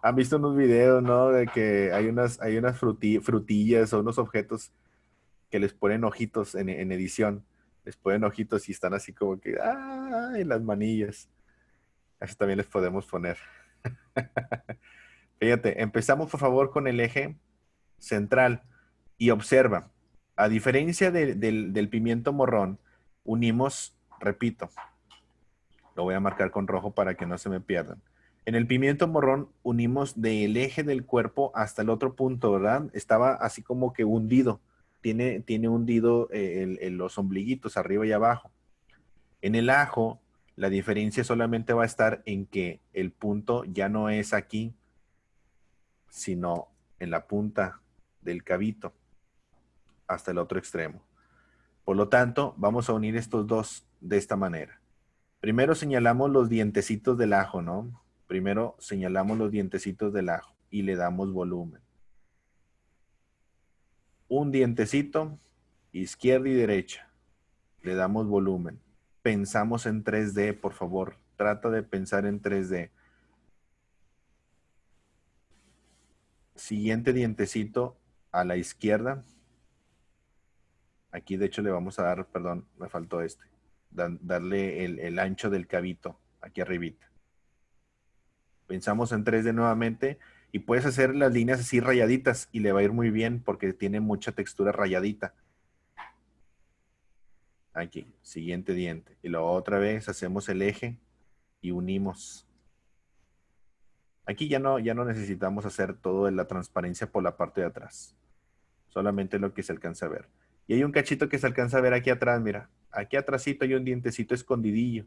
Han visto unos videos, ¿no? De que hay unas frutillas o unos objetos que les ponen ojitos en edición. Les ponen ojitos y están así como que, ¡ay! Las manillas. Eso también les podemos poner. Fíjate, empezamos por favor con el eje central y observa, a diferencia del pimiento morrón, unimos, repito, lo voy a marcar con rojo para que no se me pierdan. En el pimiento morrón unimos del eje del cuerpo hasta el otro punto, ¿verdad? Estaba así como que hundido. Tiene hundido los ombliguitos arriba y abajo. En el ajo, la diferencia solamente va a estar en que el punto ya no es aquí, sino en la punta del cabito hasta el otro extremo. Por lo tanto, vamos a unir estos dos de esta manera. Primero señalamos los dientecitos del ajo, ¿no? Primero señalamos los dientecitos del ajo y le damos volumen. Un dientecito, izquierda y derecha. Le damos volumen. Pensamos en 3D, por favor. Trata de pensar en 3D. Siguiente dientecito a la izquierda. Aquí de hecho le vamos a dar, perdón, me faltó este. Darle el ancho del cabito aquí arribita. Pensamos en 3D nuevamente y puedes hacer las líneas así rayaditas y le va a ir muy bien porque tiene mucha textura rayadita. Aquí, siguiente diente. Y luego otra vez hacemos el eje y unimos. Aquí ya no necesitamos hacer todo de la transparencia por la parte de atrás. Solamente lo que se alcanza a ver. Y hay un cachito que se alcanza a ver aquí atrás, mira. Aquí atrásito hay un dientecito escondidillo.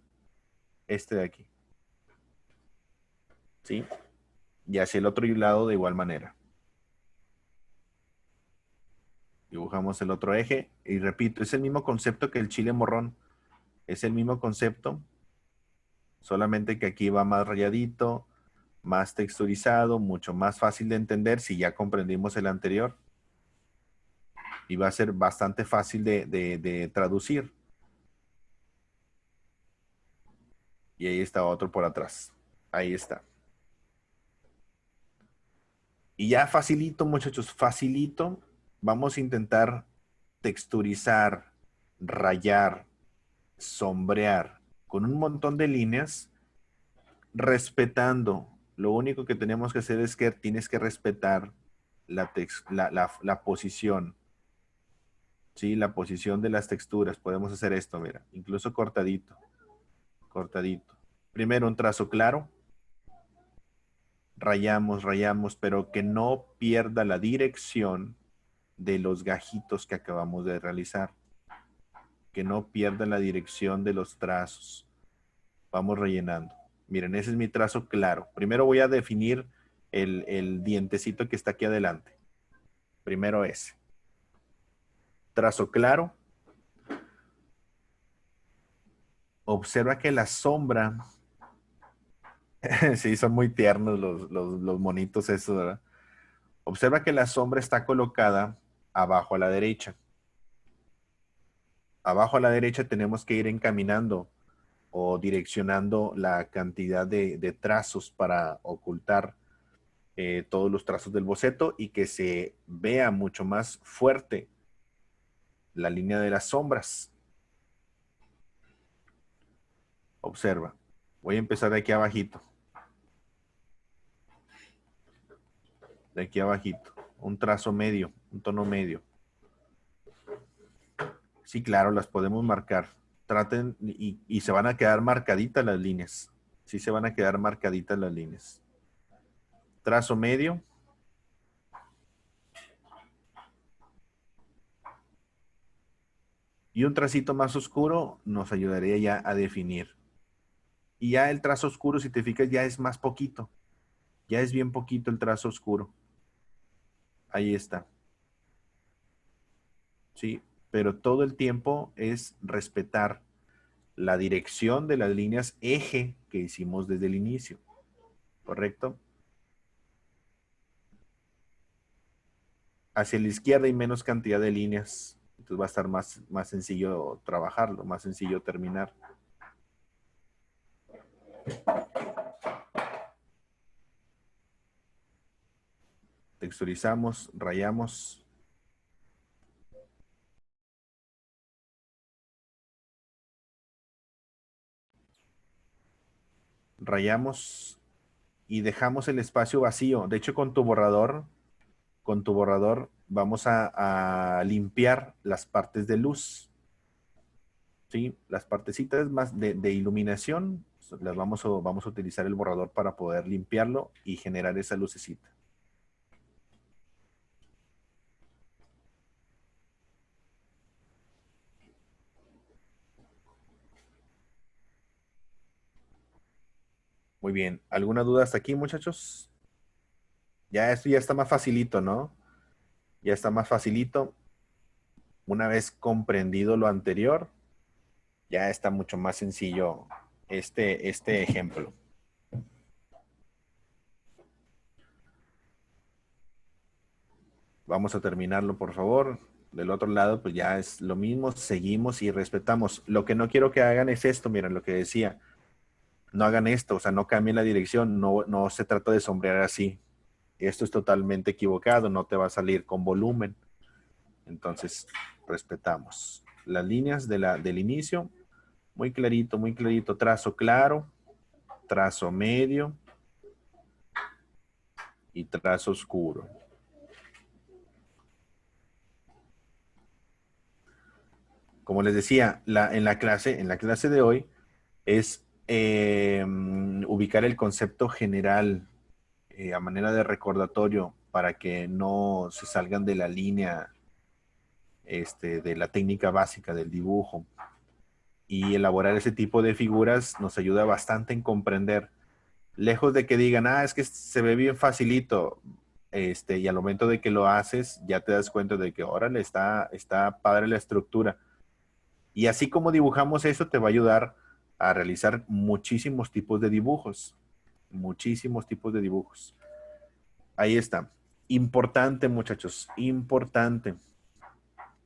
Este de aquí. ¿Sí? Y hacia el otro lado de igual manera. Dibujamos el otro eje y repito, es el mismo concepto que el chile morrón. Es el mismo concepto, solamente que aquí va más rayadito, más texturizado, mucho más fácil de entender si ya comprendimos el anterior. Y va a ser bastante fácil de traducir. Y ahí está otro por atrás. Ahí está. Y ya facilito, muchachos, facilito. Vamos a intentar texturizar, rayar, sombrear con un montón de líneas, respetando. Lo único que tenemos que hacer es que tienes que respetar la posición, ¿sí? La posición de las texturas. Podemos hacer esto, mira, incluso cortadito, cortadito. Primero un trazo claro, rayamos, rayamos, pero que no pierda la dirección de los gajitos que acabamos de realizar. Que no pierda la dirección de los trazos. Vamos rellenando. Miren, ese es mi trazo claro. Primero voy a definir el dientecito que está aquí adelante. Primero ese. Trazo claro. Observa que la sombra, sí, son muy tiernos los monitos esos, ¿verdad? Observa que la sombra está colocada abajo a la derecha. Abajo a la derecha tenemos que ir encaminando o direccionando la cantidad de trazos para ocultar todos los trazos del boceto y que se vea mucho más fuerte la línea de las sombras. Observa. Voy a empezar de aquí abajito. De aquí abajito. Un trazo medio, un tono medio. Sí, claro, las podemos marcar. Traten y se van a quedar marcaditas las líneas. Sí, se van a quedar marcaditas las líneas. Trazo medio. Y un tracito más oscuro nos ayudaría ya a definir. Y ya el trazo oscuro, si te fijas, ya es más poquito. Ya es bien poquito el trazo oscuro. Ahí está. Sí, pero todo el tiempo es respetar la dirección de las líneas eje que hicimos desde el inicio. ¿Correcto? Hacia la izquierda hay menos cantidad de líneas. Entonces va a estar más sencillo trabajarlo, más sencillo terminar. Texturizamos, rayamos. Rayamos y dejamos el espacio vacío. De hecho, con tu borrador vamos a limpiar las partes de luz. ¿Sí? Las partecitas más de iluminación, las vamos a utilizar el borrador para poder limpiarlo y generar esa lucecita. Muy bien. ¿Alguna duda hasta aquí, muchachos? Ya esto ya está más facilito, ¿no? Ya está más facilito. Una vez comprendido lo anterior, ya está mucho más sencillo este ejemplo. Vamos a terminarlo, por favor. Del otro lado, pues ya es lo mismo, seguimos y respetamos. Lo que no quiero que hagan es esto, miren lo que decía. No hagan esto, o sea, no cambien la dirección, no se trata de sombrear así. Esto es totalmente equivocado, no te va a salir con volumen. Entonces, respetamos. Las líneas del inicio, muy clarito, trazo claro, trazo medio y trazo oscuro. Como les decía, en la clase de hoy es ubicar el concepto general a manera de recordatorio para que no se salgan de la línea de la técnica básica del dibujo. Y elaborar ese tipo de figuras nos ayuda bastante en comprender. Lejos de que digan, es que se ve bien facilito, y al momento de que lo haces, ya te das cuenta de que, órale, está padre la estructura. Y así como dibujamos eso, te va a ayudar a realizar muchísimos tipos de dibujos. Muchísimos tipos de dibujos. Ahí está. Importante, muchachos, importante.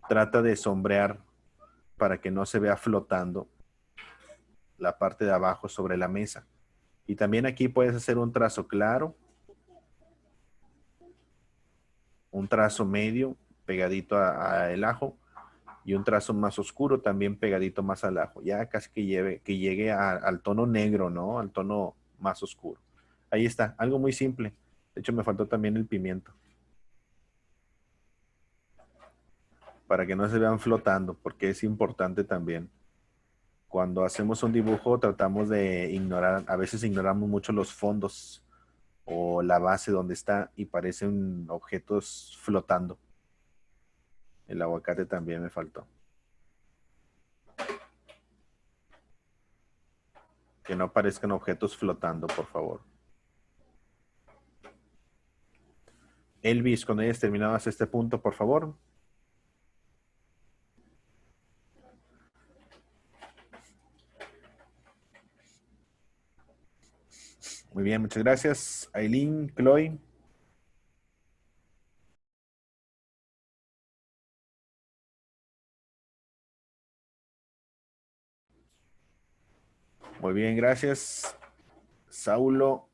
Trata de sombrear para que no se vea flotando la parte de abajo sobre la mesa. Y también aquí puedes hacer un trazo claro, un trazo medio pegadito a el ajo y un trazo más oscuro también pegadito más al ajo. Ya casi que llegue al tono negro, ¿no? Al tono más oscuro. Ahí está, algo muy simple. De hecho, me faltó también el pimiento. Para que no se vean flotando, porque es importante también. Cuando hacemos un dibujo tratamos de ignorar, a veces ignoramos mucho los fondos o la base donde está y parecen objetos flotando. El aguacate también me faltó. Que no parezcan objetos flotando, por favor. Elvis, cuando hayas terminado hasta este punto, por favor. Muy bien, muchas gracias. Aileen, Chloe. Muy bien, gracias. Saulo.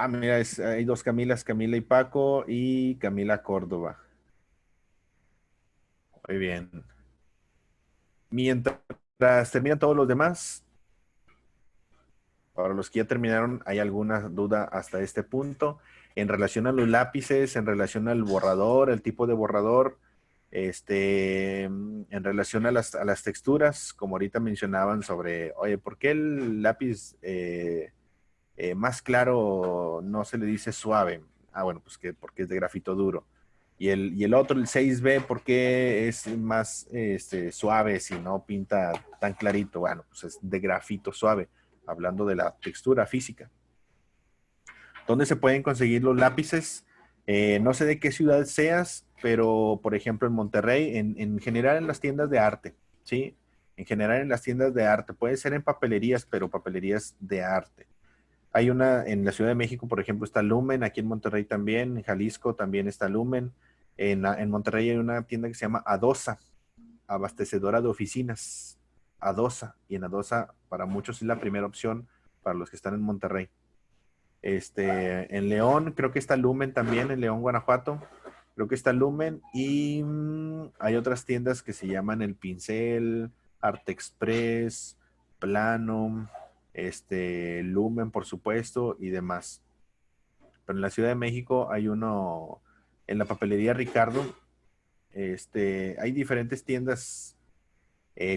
Mira, hay dos Camilas, Camila y Paco y Camila Córdoba. Muy bien. Mientras terminan todos los demás, para los que ya terminaron, ¿hay alguna duda hasta este punto? En relación a los lápices, en relación al borrador, el tipo de borrador, en relación a las texturas, como ahorita mencionaban sobre, oye, ¿por qué el lápiz más claro no se le dice suave? Bueno, pues que porque es de grafito duro. Y el otro, el 6B, ¿por qué es más suave si no pinta tan clarito? Bueno, pues es de grafito suave, hablando de la textura física. ¿Dónde se pueden conseguir los lápices? No sé de qué ciudad seas, pero por ejemplo en Monterrey, en general en las tiendas de arte, ¿sí? En general en las tiendas de arte. Puede ser en papelerías, pero papelerías de arte. Hay una en la Ciudad de México, por ejemplo, está Lumen, aquí en Monterrey también, en Jalisco también está Lumen. En Monterrey hay una tienda que se llama Adosa, abastecedora de oficinas. Adosa. Y en Adosa, para muchos es la primera opción para los que están en Monterrey. En León, creo que está Lumen también, en León, Guanajuato. Creo que está Lumen. Y hay otras tiendas que se llaman El Pincel, Arte Express, Plano, Lumen, por supuesto, y demás. Pero en la Ciudad de México hay uno, en la papelería Ricardo, hay diferentes tiendas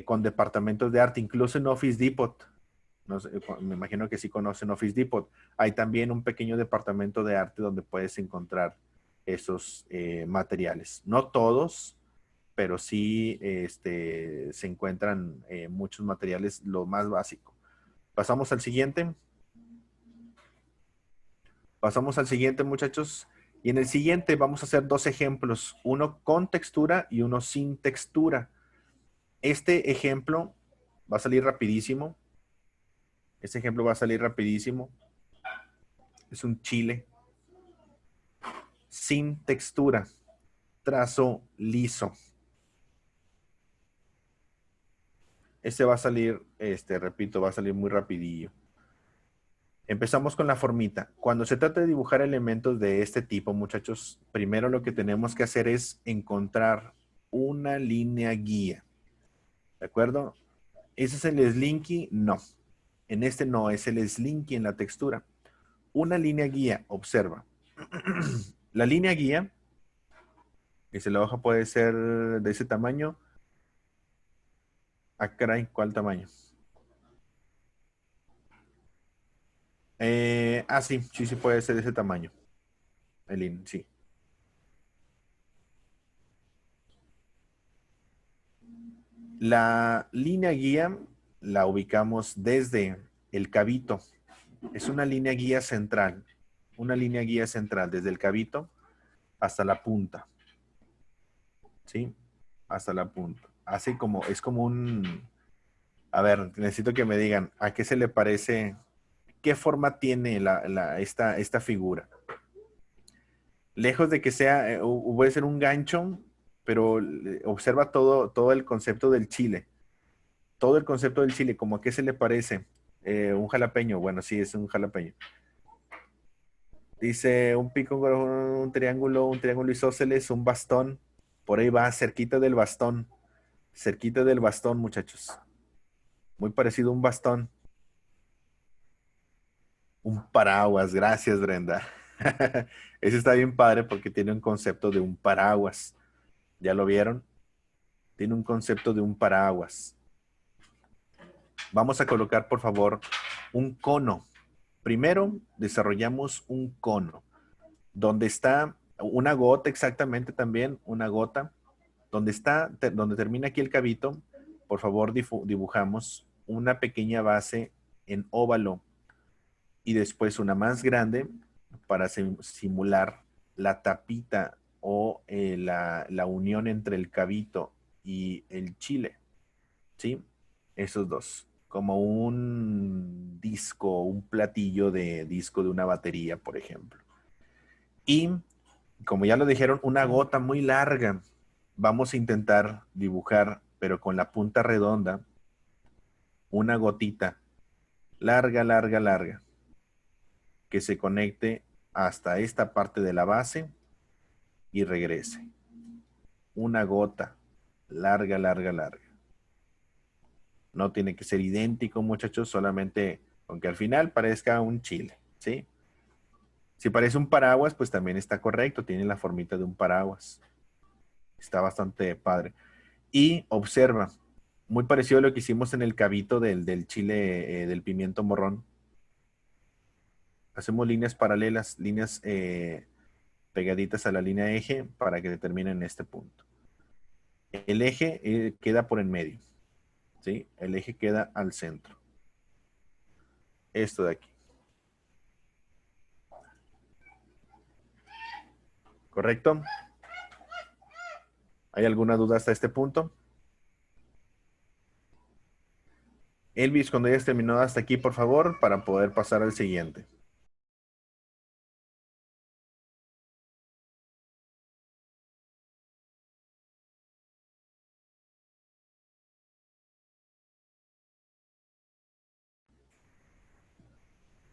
con departamentos de arte, incluso en Office Depot. No sé, me imagino que sí conocen Office Depot. Hay también un pequeño departamento de arte donde puedes encontrar esos materiales. No todos, pero sí se encuentran muchos materiales, lo más básico. Pasamos al siguiente. Pasamos al siguiente, muchachos. Y en el siguiente vamos a hacer dos ejemplos, uno con textura y uno sin textura. Este ejemplo va a salir rapidísimo. Este ejemplo va a salir rapidísimo. Es un chile sin textura, trazo liso. Este va a salir, repito, va a salir muy rapidillo. Empezamos con la formita. Cuando se trata de dibujar elementos de este tipo, muchachos, primero lo que tenemos que hacer es encontrar una línea guía. ¿De acuerdo? ¿Ese es el slinky? No. En este no, es el slinky en la textura. Una línea guía, observa. La línea guía, que la hoja puede ser de ese tamaño. Ah, caray, ¿cuál tamaño? Sí, sí, sí puede ser de ese tamaño. Sí. La línea guía la ubicamos desde el cabito. Es una línea guía central. Una línea guía central desde el cabito hasta la punta. ¿Sí? Hasta la punta. Así como, es como un... A ver, necesito que me digan, ¿a qué se le parece? ¿Qué forma tiene esta figura? Lejos de que sea, puede ser un gancho, pero observa todo el concepto del chile. Todo el concepto del chile, como a qué se le parece. Un jalapeño, bueno, sí, es un jalapeño. Dice un pico, un triángulo isósceles, un bastón. Por ahí va, cerquita del bastón. Cerquita del bastón, muchachos. Muy parecido a un bastón. Un paraguas, gracias, Brenda. Ese está bien padre porque tiene un concepto de un paraguas. ¿Ya lo vieron? Tiene un concepto de un paraguas. Vamos a colocar, por favor, un cono. Primero desarrollamos un cono, donde está una gota exactamente también, una gota, donde termina aquí el cabito, por favor dibujamos una pequeña base en óvalo y después una más grande para simular la tapita o la unión entre el cabito y el chile, ¿sí? Esos dos, como un disco, un platillo de disco de una batería, por ejemplo. Y como ya lo dijeron, una gota muy larga. Vamos a intentar dibujar, pero con la punta redonda, una gotita larga, larga, larga, que se conecte hasta esta parte de la base y regrese. Una gota larga, larga, larga. No tiene que ser idéntico, muchachos, solamente aunque al final parezca un chile, ¿sí? Si parece un paraguas, pues también está correcto, tiene la formita de un paraguas. Está bastante padre. Y observa, muy parecido a lo que hicimos en el cabito del chile, del pimiento morrón. Hacemos líneas paralelas, líneas pegaditas a la línea eje para que determinen este punto. El eje queda por en medio, ¿sí? El eje queda al centro. Esto de aquí. ¿Correcto? ¿Hay alguna duda hasta este punto? Elvis, cuando hayas terminado hasta aquí, por favor, para poder pasar al siguiente.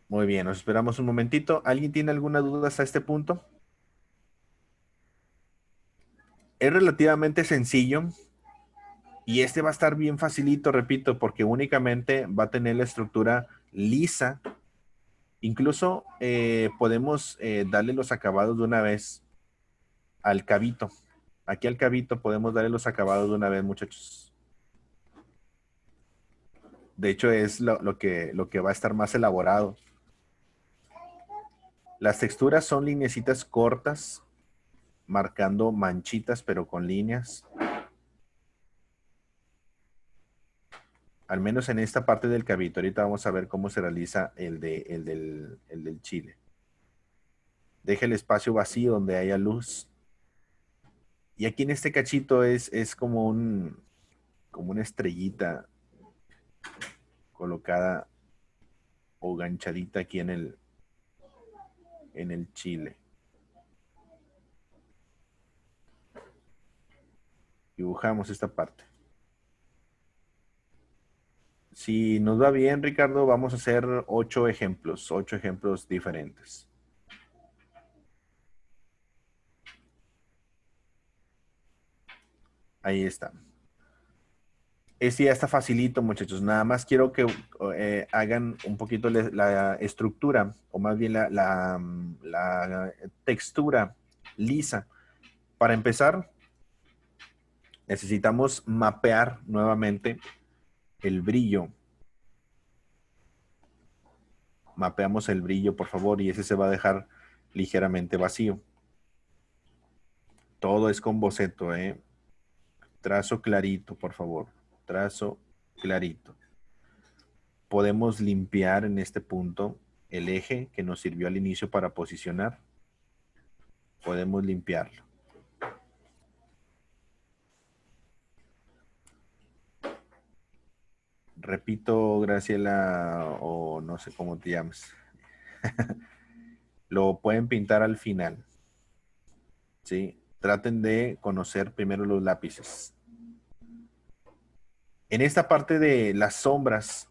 Muy bien, nos esperamos un momentito. ¿Alguien tiene alguna duda hasta este punto? Es relativamente sencillo y este va a estar bien facilito, repito, porque únicamente va a tener la estructura lisa. Incluso podemos darle los acabados de una vez al cabito. Aquí al cabito podemos darle los acabados de una vez, muchachos. De hecho, es lo que va a estar más elaborado. Las texturas son lineecitas cortas, marcando manchitas, pero con líneas. Al menos en esta parte del cabito. Ahorita vamos a ver cómo se realiza el del chile. Deja el espacio vacío donde haya luz. Y aquí en este cachito es como como una estrellita colocada o ganchadita aquí en el chile. Dibujamos esta parte. Si nos va bien, Ricardo, vamos a hacer 8 ejemplos diferentes. Ahí está. Este ya está facilito, muchachos. Nada más quiero que hagan un poquito la estructura, o más bien la textura lisa. Para empezar, necesitamos mapear nuevamente el brillo. Mapeamos el brillo, por favor, y ese se va a dejar ligeramente vacío. Todo es con boceto, ¿eh? Trazo clarito, por favor. Trazo clarito. Podemos limpiar en este punto el eje que nos sirvió al inicio para posicionar. Podemos limpiarlo. Repito, Graciela, o no sé cómo te llamas. Lo pueden pintar al final. ¿Sí? Traten de conocer primero los lápices. En esta parte de las sombras,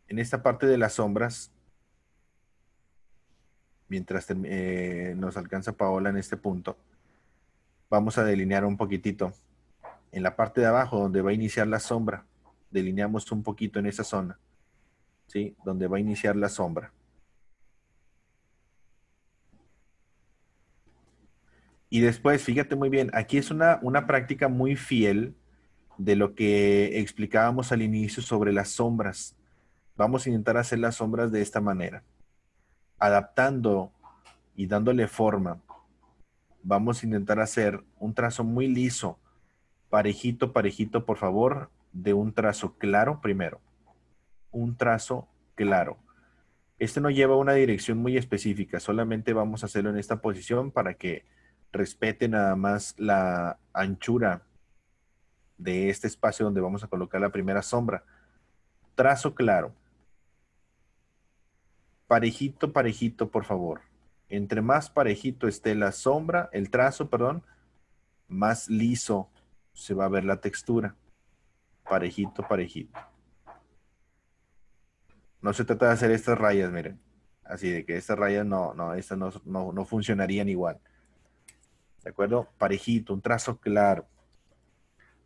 en esta parte de las sombras, mientras nos alcanza Paola en este punto, vamos a delinear un poquitito. En la parte de abajo, donde va a iniciar la sombra, delineamos un poquito en esa zona, ¿sí? Donde va a iniciar la sombra. Y después, fíjate muy bien, aquí es una práctica muy fiel de lo que explicábamos al inicio sobre las sombras. Vamos a intentar hacer las sombras de esta manera, adaptando y dándole forma. Vamos a intentar hacer un trazo muy liso, parejito, parejito, por favor, de un trazo claro primero. Un trazo claro. Este no lleva una dirección muy específica, solamente vamos a hacerlo en esta posición para que respete nada más la anchura de este espacio donde vamos a colocar la primera sombra. Trazo claro. Parejito, parejito, por favor. Entre más parejito esté la sombra, el trazo, perdón, más liso se va a ver la textura. Parejito, parejito. No se trata de hacer estas rayas, miren. Así de que estas rayas estas no funcionarían igual. ¿De acuerdo? Parejito, un trazo claro.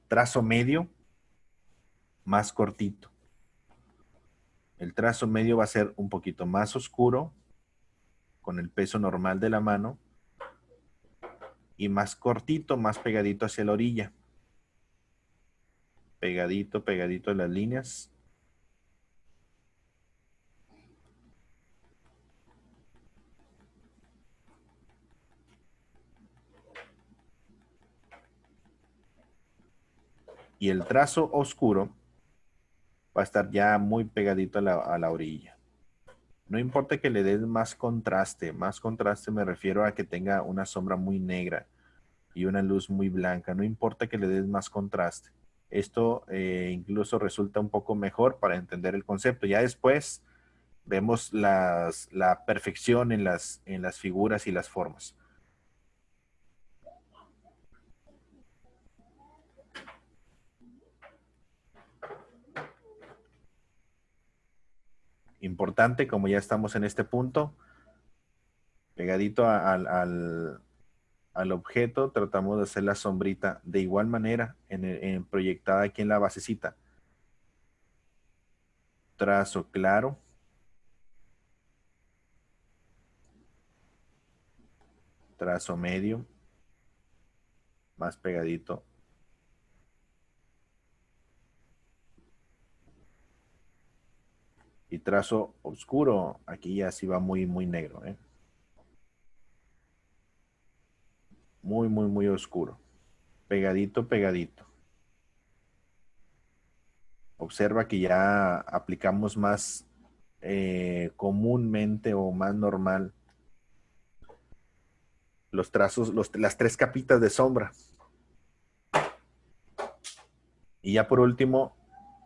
Trazo medio, más cortito. El trazo medio va a ser un poquito más oscuro, con el peso normal de la mano, y más cortito, más pegadito hacia la orilla. Pegadito, pegadito a las líneas. Y el trazo oscuro va a estar ya muy pegadito a la orilla. No importa que le des más contraste me refiero a que tenga una sombra muy negra y una luz muy blanca, no importa que le des más contraste. Esto incluso resulta un poco mejor para entender el concepto. Ya después vemos la perfección en las figuras y las formas. Importante, como ya estamos en este punto, pegadito al objeto, tratamos de hacer la sombrita de igual manera proyectada aquí en la basecita. Trazo claro. Trazo medio. Más pegadito. Y trazo oscuro. Aquí ya sí va muy, muy negro. Muy, muy, muy oscuro. Pegadito, pegadito. Observa que ya aplicamos más comúnmente o más normal los trazos, las tres capitas de sombra. Y ya por último,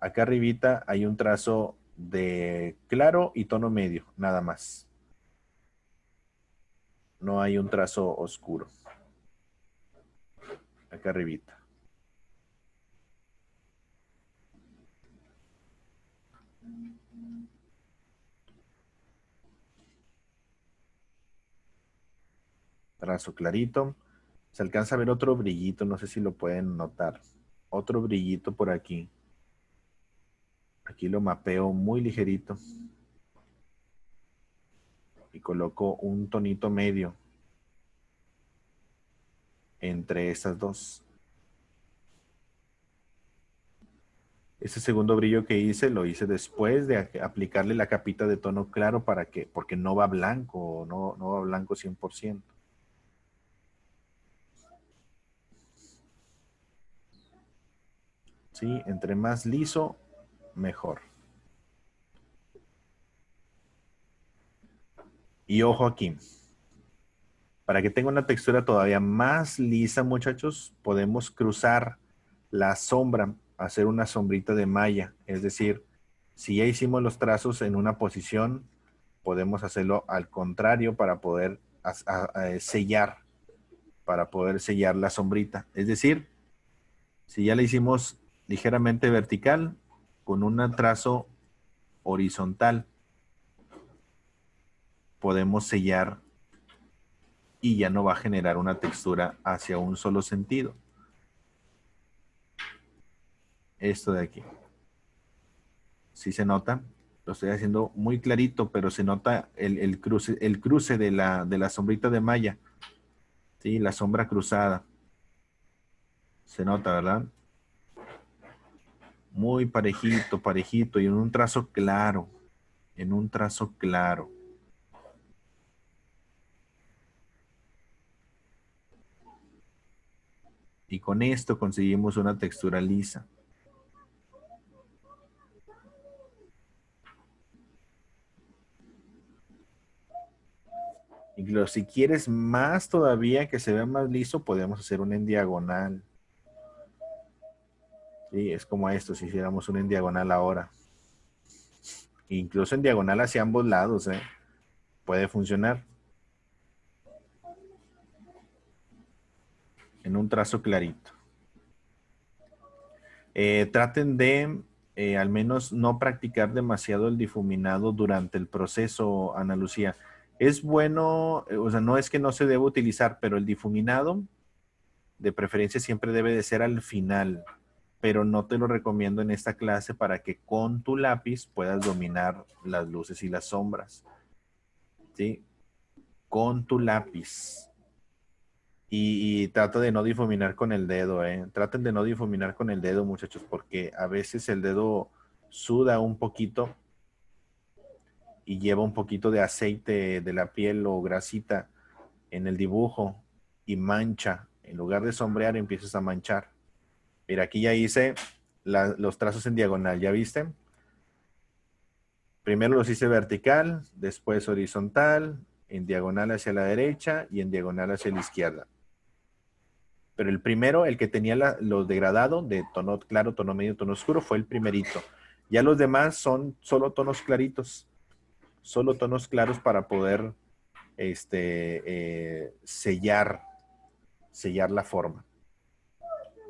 acá arribita hay un trazo de claro y tono medio, nada más. No hay un trazo oscuro. Acá arribita. Trazo clarito. Se alcanza a ver otro brillito, no sé si lo pueden notar. Otro brillito por aquí. Aquí lo mapeo muy ligerito. Y coloco un tonito medio entre estas dos. Ese segundo brillo que hice, lo hice después de aplicarle la capita de tono claro porque no va blanco, no va blanco 100%. ¿Sí? Entre más liso, mejor. Y ojo aquí. Para que tenga una textura todavía más lisa, muchachos, podemos cruzar la sombra, hacer una sombrita de malla. Es decir, si ya hicimos los trazos en una posición, podemos hacerlo al contrario para poder sellar, para poder sellar la sombrita. Es decir, si ya la hicimos ligeramente vertical, con un trazo horizontal, podemos sellar y ya no va a generar una textura hacia un solo sentido. Esto de aquí. ¿Sí se nota? Lo estoy haciendo muy clarito, pero se nota el cruce de la sombrita de malla. ¿Sí? La sombra cruzada. Se nota, ¿verdad? Muy parejito, parejito y en un trazo claro. En un trazo claro. Y con esto conseguimos una textura lisa. Incluso si quieres más todavía, que se vea más liso, podemos hacer una en diagonal. Sí, es como esto, si hiciéramos una en diagonal ahora. Incluso en diagonal hacia ambos lados, ¿eh? Puede funcionar. En un trazo clarito. Traten de al menos no practicar demasiado el difuminado durante el proceso, Ana Lucía. Es bueno, o sea, no es que no se deba utilizar, pero el difuminado de preferencia siempre debe de ser al final, pero no te lo recomiendo en esta clase para que con tu lápiz puedas dominar las luces y las sombras, ¿sí? Con tu lápiz. Y trata de no difuminar con el dedo, ¿eh? Traten de no difuminar con el dedo, muchachos, porque a veces el dedo suda un poquito y lleva un poquito de aceite de la piel o grasita en el dibujo y mancha. En lugar de sombrear, empiezas a manchar. Mira, aquí ya hice los trazos en diagonal, ¿ya viste? Primero los hice vertical, después horizontal, en diagonal hacia la derecha y en diagonal hacia la izquierda. Pero el primero, el que tenía los degradado de tono claro, tono medio, tono oscuro, fue el primerito. Ya los demás son solo tonos claritos, solo tonos claros para poder sellar la forma.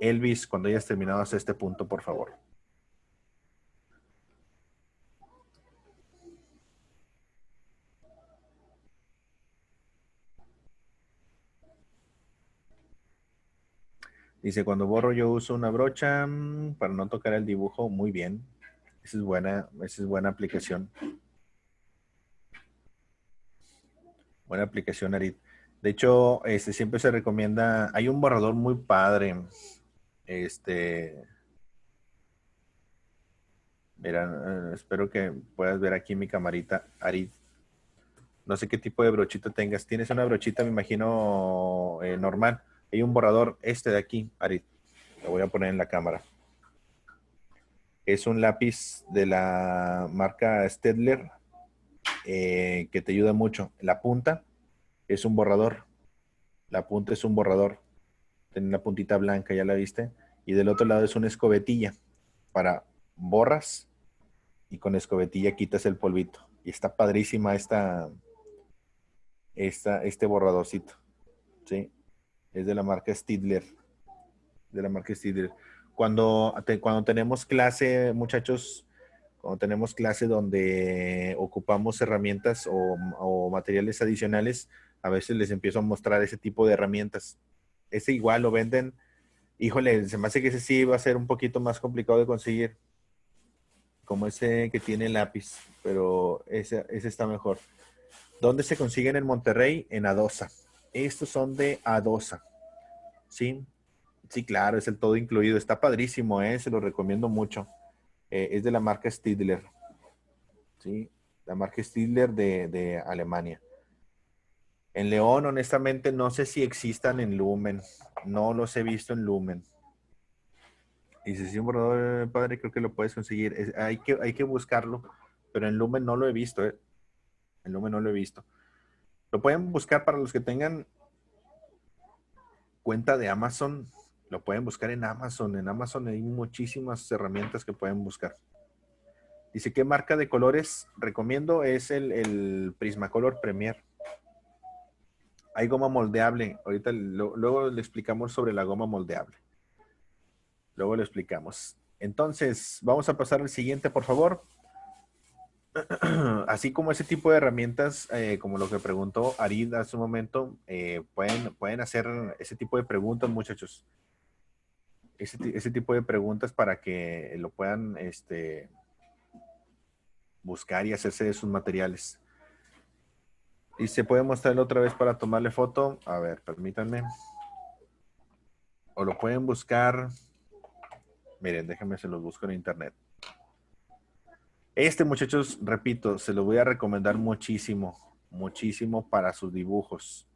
Elvis, cuando hayas terminado hasta este punto, por favor. Dice, cuando borro yo uso una brocha para no tocar el dibujo. Muy bien. Esa es buena aplicación. Buena aplicación, Arit. De hecho, siempre se recomienda, hay un borrador muy padre. Mira, espero que puedas ver aquí mi camarita, Arit. No sé qué tipo de brochita tengas. Tienes una brochita, me imagino, normal. Hay un borrador, de aquí, Arit. Lo voy a poner en la cámara. Es un lápiz de la marca Staedtler que te ayuda mucho. La punta es un borrador. La punta es un borrador. Tiene una puntita blanca, ya la viste. Y del otro lado es una escobetilla para borras y con escobetilla quitas el polvito. Y está padrísima este borradorcito. ¿Sí? Es de la marca Staedtler. De la marca Staedtler. Cuando tenemos clase, muchachos, cuando tenemos clase donde ocupamos herramientas o materiales adicionales, a veces les empiezo a mostrar ese tipo de herramientas. Ese igual lo venden. Híjole, se me hace que ese sí va a ser un poquito más complicado de conseguir, como ese que tiene lápiz, pero ese está mejor. ¿Dónde se consiguen en Monterrey? En Adosa. Estos son de Adosa, ¿sí? Sí, claro, es el todo incluido. Está padrísimo, ¿eh? Se lo recomiendo mucho. Es de la marca Staedtler, ¿sí? La marca Staedtler de Alemania. En León, honestamente, no sé si existan en Lumen. No los he visto en Lumen. Y si es un borrador padre, creo que lo puedes conseguir. Hay que buscarlo, pero en Lumen no lo he visto, ¿eh? En Lumen no lo he visto. Lo pueden buscar para los que tengan cuenta de Amazon. Lo pueden buscar en Amazon. En Amazon hay muchísimas herramientas que pueden buscar. Dice, ¿qué marca de colores recomiendo? Es el Prismacolor Premier. Hay goma moldeable. Ahorita luego le explicamos sobre la goma moldeable. Luego lo explicamos. Entonces, vamos a pasar al siguiente, por favor. Así como ese tipo de herramientas, como lo que preguntó Arid hace un momento, pueden hacer ese tipo de preguntas, muchachos. Ese tipo de preguntas para que lo puedan buscar y hacerse de sus materiales. Y se puede mostrarlo otra vez para tomarle foto. A ver, permítanme. O lo pueden buscar. Miren, déjenme, se los busco en internet. Muchachos, repito, se lo voy a recomendar muchísimo, muchísimo para sus dibujos.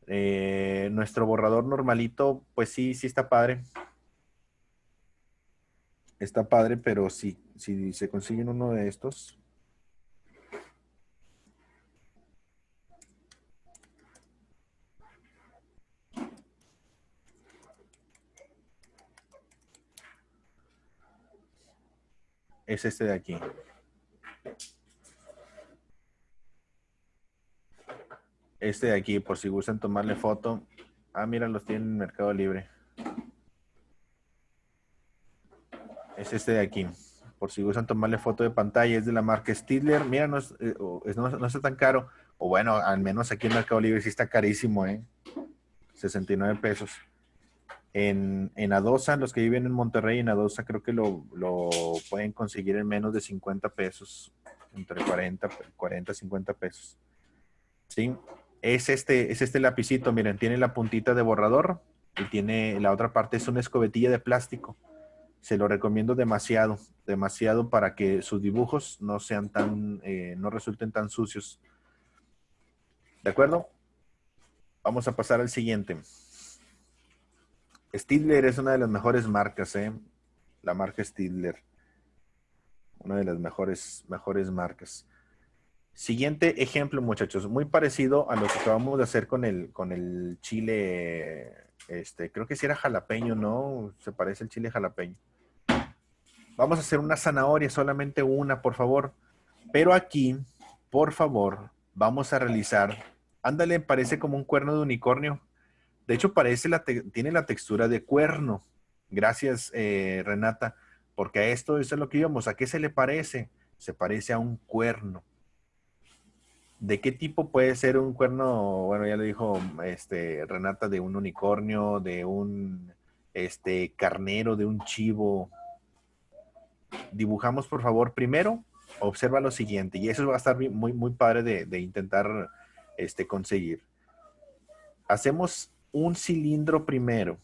Nuestro borrador normalito, pues sí, sí está padre. Está padre, pero si se consiguen uno de estos. Es este de aquí. Este de aquí, por si gustan tomarle foto. Ah, mira, los tienen en Mercado Libre. Es este de aquí. Por si gustan tomarle foto de pantalla. Es de la marca Staedtler. Mira, no está tan caro. O bueno, al menos aquí en Mercado Libre sí está carísimo, ¿eh? 69 pesos. En Adosa, los que viven en Monterrey, en Adosa creo que lo pueden conseguir en menos de 50 pesos. Entre 40 50 pesos. ¿Sí? Es este lapicito, miren, tiene la puntita de borrador y tiene la otra parte, es una escobetilla de plástico. Se lo recomiendo demasiado, demasiado para que sus dibujos no sean no resulten tan sucios. ¿De acuerdo? Vamos a pasar al siguiente. Stidler es una de las mejores marcas, ¿eh? La marca Stidler. Una de las mejores marcas. Siguiente ejemplo, muchachos. Muy parecido a lo que acabamos de hacer con el chile. Creo que sí era jalapeño, ¿no? Se parece el chile jalapeño. Vamos a hacer una zanahoria, solamente una, por favor. Pero aquí, por favor, vamos a realizar. Ándale, parece como un cuerno de unicornio. De hecho, tiene la textura de cuerno. Gracias, Renata, porque a esto eso es lo que íbamos. ¿A qué se le parece? Se parece a un cuerno. ¿De qué tipo puede ser un cuerno? Bueno, ya lo dijo Renata, de un unicornio, de un carnero, de un chivo. Dibujamos, por favor, primero, observa lo siguiente, y eso va a estar muy, muy padre de intentar conseguir. Hacemos un cilindro primero.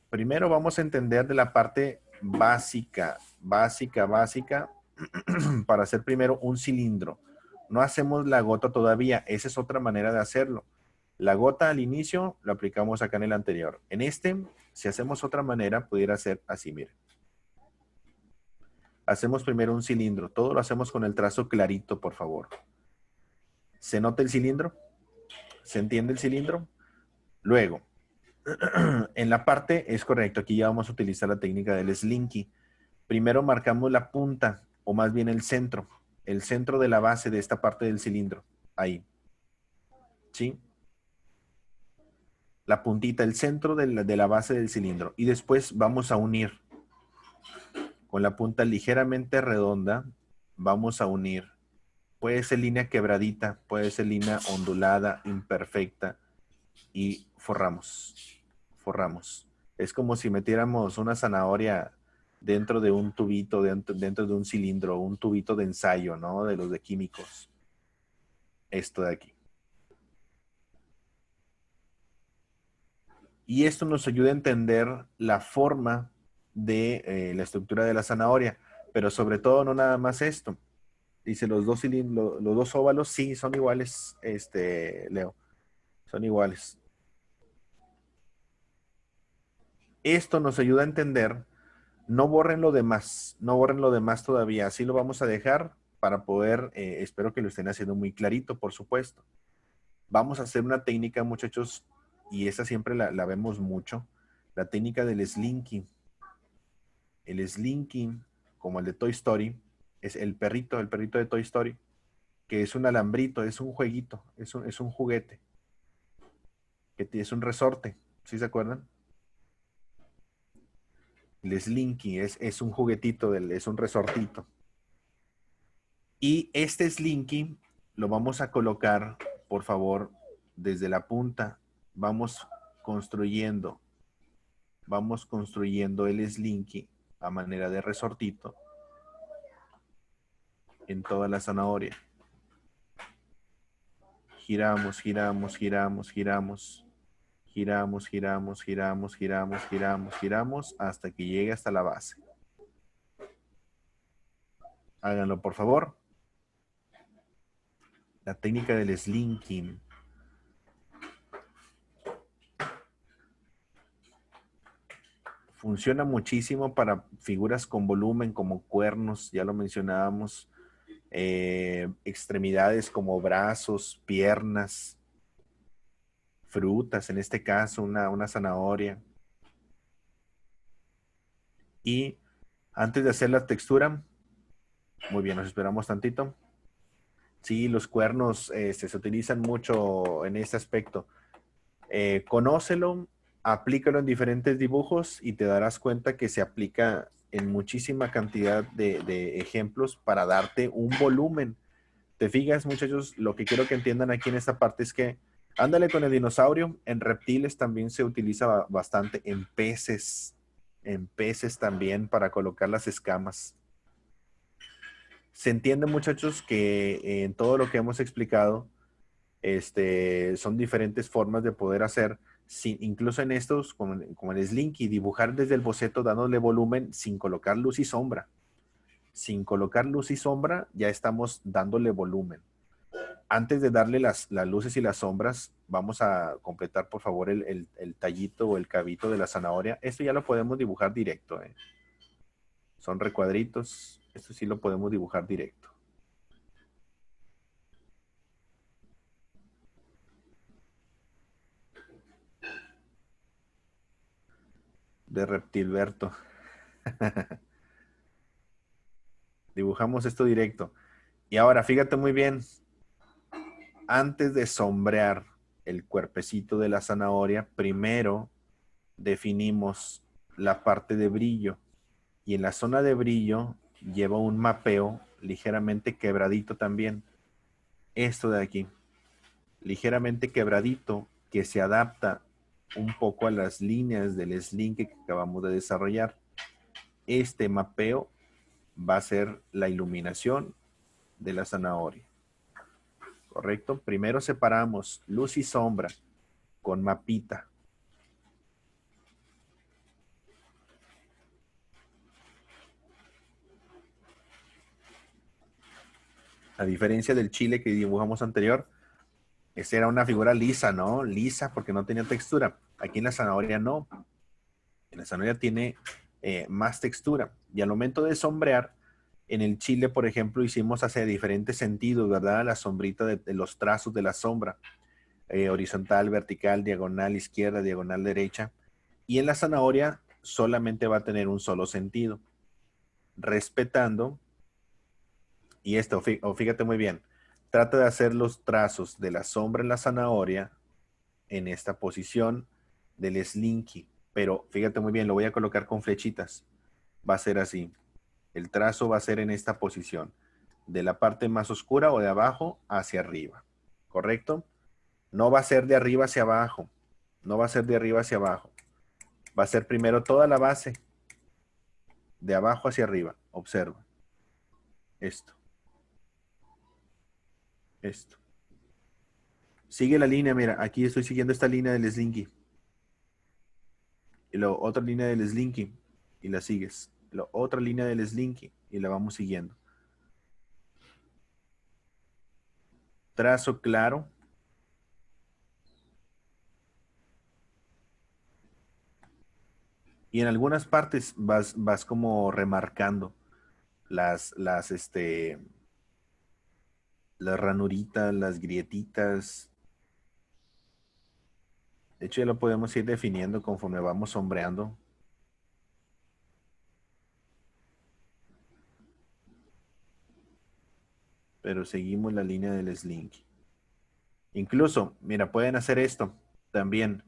Primero vamos a entender de la parte básica, para hacer primero un cilindro. No hacemos la gota todavía, esa es otra manera de hacerlo. La gota al inicio lo aplicamos acá en el anterior. En si hacemos otra manera, pudiera ser así, miren. Hacemos primero un cilindro, todo lo hacemos con el trazo clarito, por favor. ¿Se nota el cilindro? ¿Se entiende el cilindro? Luego, en la parte, es correcto, aquí ya vamos a utilizar la técnica del slinky. Primero marcamos la punta, o más bien el centro de la base de esta parte del cilindro, ahí. ¿Sí? La puntita, el centro de la base del cilindro. Y después vamos a unir. Con la punta ligeramente redonda, vamos a unir. Puede ser línea quebradita, puede ser línea ondulada, imperfecta. Y forramos. Forramos. Es como si metiéramos una zanahoria dentro de un tubito, dentro de un cilindro, un tubito de ensayo, ¿no? De los de químicos. Esto de aquí. Y esto nos ayuda a entender la forma de la estructura de la zanahoria, pero sobre todo no nada más esto. Dice, los dos óvalos sí son iguales, Leo, son iguales. Esto nos ayuda a entender, no borren lo demás, no borren lo demás todavía, así lo vamos a dejar para poder, espero que lo estén haciendo muy clarito, por supuesto. Vamos a hacer una técnica, muchachos, y esa siempre la vemos mucho, la técnica del slinky. El slinky, como el de Toy Story, es el perrito de Toy Story, que es un alambrito, es un jueguito, es un juguete, que es un resorte, ¿sí se acuerdan? El slinky es un juguetito, es un resortito. Y este slinky lo vamos a colocar, por favor, desde la punta. Vamos construyendo el slinky a manera de resortito en toda la zanahoria. Giramos, giramos, giramos, giramos. Giramos, giramos, giramos, giramos, giramos, giramos hasta que llegue hasta la base. Háganlo, por favor. La técnica del slinking. Funciona muchísimo para figuras con volumen como cuernos, ya lo mencionábamos, extremidades como brazos, piernas, frutas, en este caso una zanahoria. Y antes de hacer la textura, muy bien, nos esperamos tantito. Sí, los cuernos se utilizan mucho en este aspecto. Conócelo, aplícalo en diferentes dibujos y te darás cuenta que se aplica en muchísima cantidad de ejemplos para darte un volumen. ¿Te fijas, muchachos? Lo que quiero que entiendan aquí en esta parte es que ándale con el dinosaurio. En reptiles también se utiliza bastante, en peces también para colocar las escamas. Se entiende, muchachos, que en todo lo que hemos explicado, son diferentes formas de poder hacer, incluso en estos, como el Slinky, dibujar desde el boceto dándole volumen sin colocar luz y sombra. Sin colocar luz y sombra, ya estamos dándole volumen. Antes de darle las luces y las sombras, vamos a completar, por favor, el tallito o el cabito de la zanahoria. Esto ya lo podemos dibujar directo, ¿eh? Son recuadritos. Esto sí lo podemos dibujar directo. De Reptilberto. Dibujamos esto directo. Y ahora, fíjate muy bien. Antes de sombrear el cuerpecito de la zanahoria, primero definimos la parte de brillo. Y en la zona de brillo lleva un mapeo ligeramente quebradito también. Esto de aquí, ligeramente quebradito, que se adapta un poco a las líneas del sling que acabamos de desarrollar. Este mapeo va a ser la iluminación de la zanahoria. ¿Correcto? Primero separamos luz y sombra con mapita. A diferencia del chile que dibujamos anterior, esa era una figura lisa, ¿no? Lisa porque no tenía textura. Aquí en la zanahoria no. En la zanahoria tiene más textura. Y al momento de sombrear, en el chile, por ejemplo, hicimos hacia diferentes sentidos, ¿verdad? La sombrita de los trazos de la sombra. Horizontal, vertical, diagonal, izquierda, diagonal, derecha. Y en la zanahoria solamente va a tener un solo sentido. Respetando, y esto, fíjate muy bien, trata de hacer los trazos de la sombra en la zanahoria en esta posición del slinky. Pero fíjate muy bien, lo voy a colocar con flechitas. Va a ser así. El trazo va a ser en esta posición, de la parte más oscura o de abajo hacia arriba. ¿Correcto? No va a ser de arriba hacia abajo. No va a ser de arriba hacia abajo. Va a ser primero toda la base, de abajo hacia arriba. Observa. Esto. Esto. Sigue la línea, mira, aquí estoy siguiendo esta línea del slinky. Y luego otra línea del slinky. Y la sigues. Y luego otra línea del slinky. Y la vamos siguiendo. Trazo claro. Y en algunas partes vas como remarcando las ranuritas, las grietitas. De hecho, ya lo podemos ir definiendo conforme vamos sombreando. Pero seguimos la línea del slinky. Incluso, mira, pueden hacer esto también.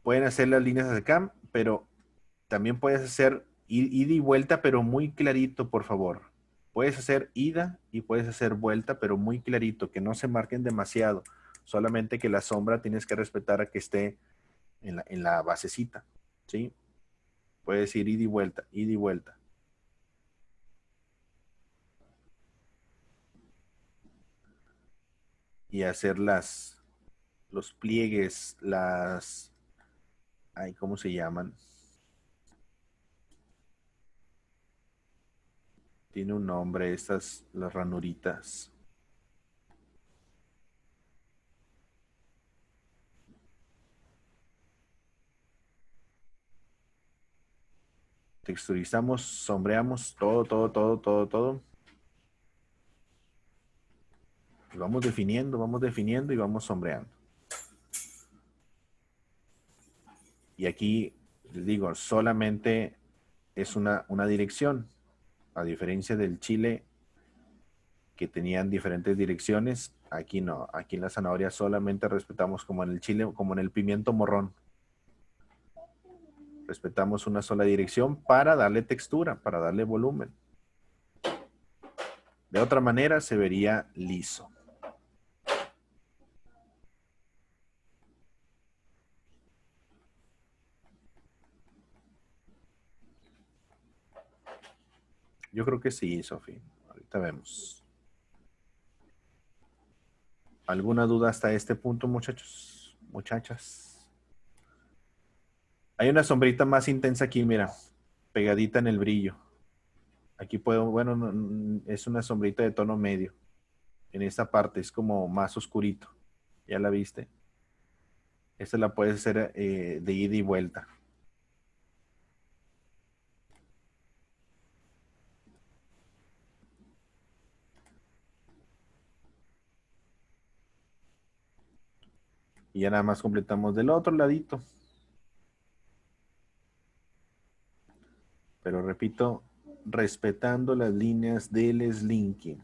Pueden hacer las líneas de acá, pero también puedes hacer ida y vuelta, pero muy clarito, por favor. Puedes hacer ida y puedes hacer vuelta, pero muy clarito, que no se marquen demasiado. Solamente que la sombra tienes que respetar a que esté en la basecita, ¿sí? Puedes ir ida y vuelta, ida y vuelta. Y hacer los pliegues, ay, ¿cómo se llaman? Tiene un nombre, las ranuritas. Texturizamos, sombreamos todo, todo, todo, todo, todo. Y vamos definiendo y vamos sombreando. Y aquí les digo, solamente es una dirección. A diferencia del chile, que tenían diferentes direcciones, aquí no. Aquí en la zanahoria solamente respetamos como en el chile, como en el pimiento morrón. Respetamos una sola dirección para darle textura, para darle volumen. De otra manera se vería liso. Yo creo que sí, Sofía. Ahorita vemos. ¿Alguna duda hasta este punto, muchachos? Muchachas. Hay una sombrita más intensa aquí, mira, pegadita en el brillo. Aquí puedo, bueno, es una sombrita de tono medio. En esta parte es como más oscurito. ¿Ya la viste? Esta la puedes hacer de ida y vuelta. Y ya nada más completamos del otro ladito. Pero repito, respetando las líneas del slinky.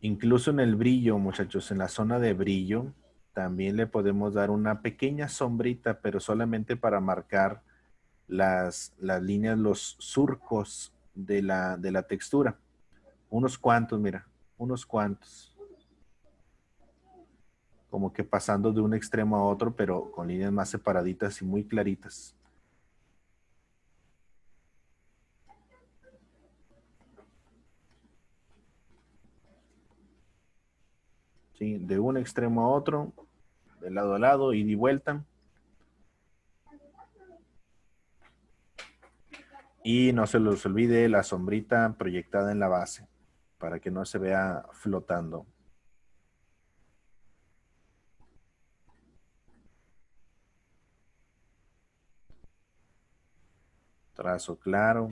Incluso en el brillo, muchachos, en la zona de brillo, también le podemos dar una pequeña sombrita, pero solamente para marcar las líneas, los surcos de la textura. Unos cuantos, mira, unos cuantos. Como que pasando de un extremo a otro, pero con líneas más separaditas y muy claritas. ¿Sí? De un extremo a otro, de lado a lado, ida y vuelta. Y no se les olvide la sombrita proyectada en la base, para que no se vea flotando. Trazo claro,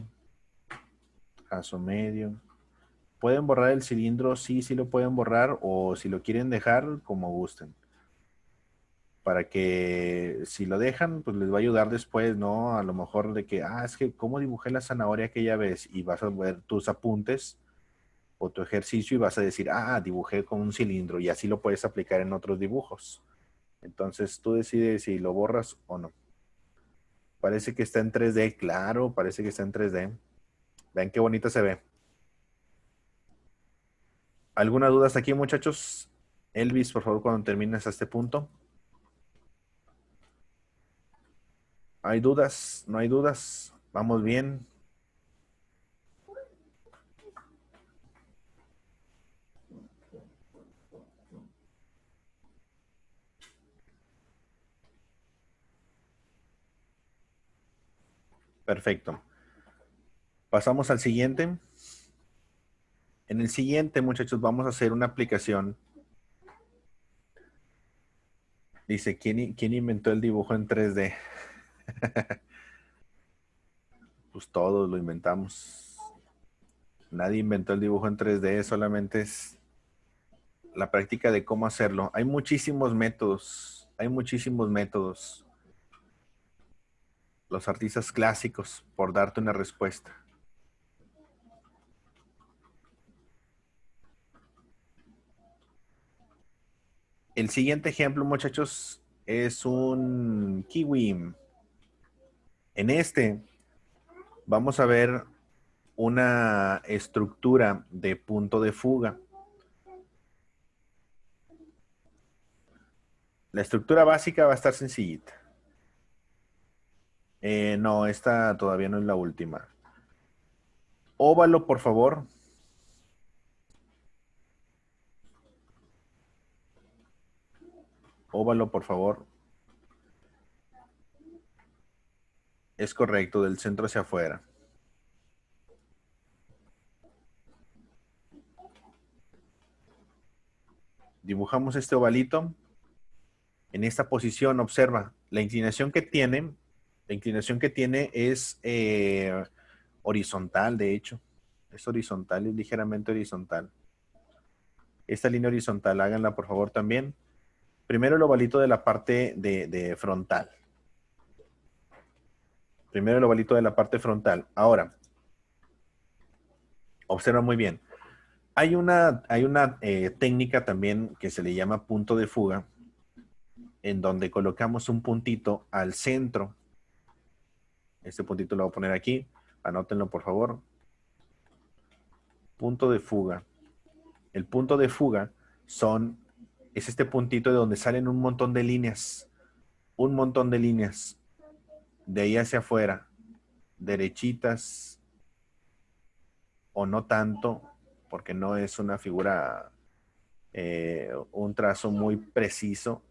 trazo medio. ¿Pueden borrar el cilindro? Sí, sí lo pueden borrar, o si lo quieren dejar, como gusten. Para que si lo dejan, pues les va a ayudar después, ¿no? A lo mejor de que, es que cómo dibujé la zanahoria aquella vez, y vas a ver tus apuntes o tu ejercicio y vas a decir, dibujé con un cilindro, y así lo puedes aplicar en otros dibujos. Entonces tú decides si lo borras o no. Parece que está en 3D, claro, parece que está en 3D. Vean qué bonita se ve. ¿Alguna duda hasta aquí, muchachos? Elvis, por favor, cuando termines a este punto. ¿Hay dudas? ¿No hay dudas? ¿Vamos bien? Perfecto. Pasamos al siguiente. En el siguiente, muchachos, vamos a hacer una aplicación. Dice, ¿quién inventó el dibujo en 3D? Pues todos lo inventamos. Nadie inventó el dibujo en 3D, solamente es la práctica de cómo hacerlo. Hay muchísimos métodos, hay muchísimos métodos. Los artistas clásicos, por darte una respuesta. El siguiente ejemplo, muchachos, es un kiwi. En este vamos a ver una estructura de punto de fuga. La estructura básica va a estar sencillita. No, esta todavía no es la última. Óvalo, por favor. Óvalo, por favor. Es correcto, del centro hacia afuera. Dibujamos este ovalito. En esta posición, observa, la inclinación que tiene es horizontal, de hecho. Es horizontal, es ligeramente horizontal. Esta línea horizontal, háganla por favor también. Primero el ovalito de la parte de frontal. Primero el ovalito de la parte frontal. Ahora, observa muy bien. Hay una técnica también que se le llama punto de fuga, en donde colocamos un puntito al centro. Este puntito lo voy a poner aquí. Anótenlo, por favor. Punto de fuga. El punto de fuga es este puntito de donde salen un montón de líneas. Un montón de líneas. De ahí hacia afuera. Derechitas o no tanto, porque no es una figura, un trazo muy preciso,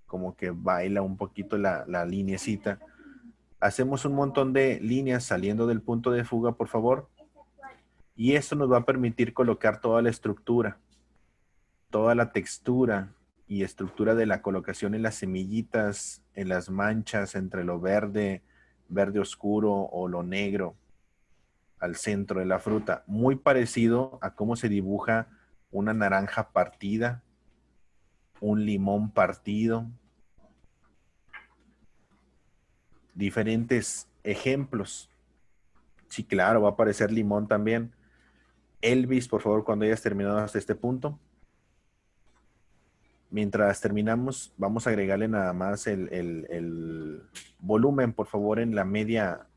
como que baila un poquito la linecita. Hacemos un montón de líneas saliendo del punto de fuga, por favor. Y esto nos va a permitir colocar toda la estructura, toda la textura y estructura de la colocación en las semillitas, en las manchas entre lo verde, verde oscuro o lo negro al centro de la fruta. Muy parecido a cómo se dibuja una naranja partida, un limón partido. Diferentes ejemplos. Sí, claro, va a aparecer limón también. Elvis, por favor, cuando hayas terminado hasta este punto. Mientras terminamos, vamos a agregarle nada más el volumen, por favor, en la media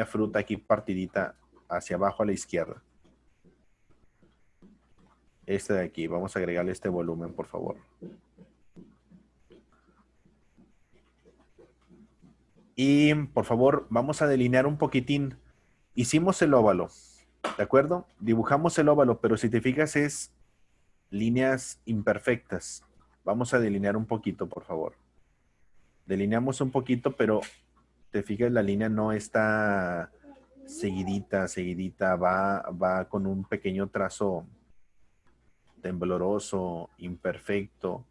fruta aquí partidita hacia abajo a la izquierda. Este de aquí, vamos a agregarle este volumen, por favor. Y, por favor, vamos a delinear un poquitín. Hicimos el óvalo, ¿de acuerdo? Dibujamos el óvalo, pero si te fijas es líneas imperfectas. Vamos a delinear un poquito, por favor. Delineamos un poquito, pero te fijas, la línea no está seguidita, va con un pequeño trazo tembloroso, imperfecto.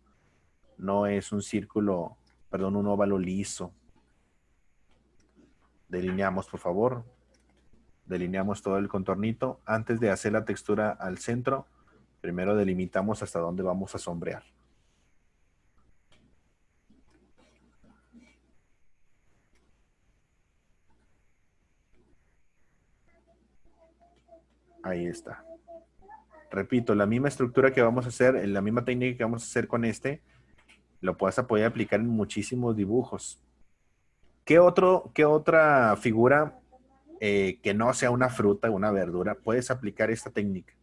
No es un círculo, perdón, un óvalo liso. Delineamos, por favor. Delineamos todo el contornito. Antes de hacer la textura al centro, primero delimitamos hasta dónde vamos a sombrear. Ahí está. Repito, la misma estructura que vamos a hacer, la misma técnica que vamos a hacer con este, lo puedes poder aplicar en muchísimos dibujos. ¿Qué otra figura que no sea una fruta o una verdura puedes aplicar esta técnica?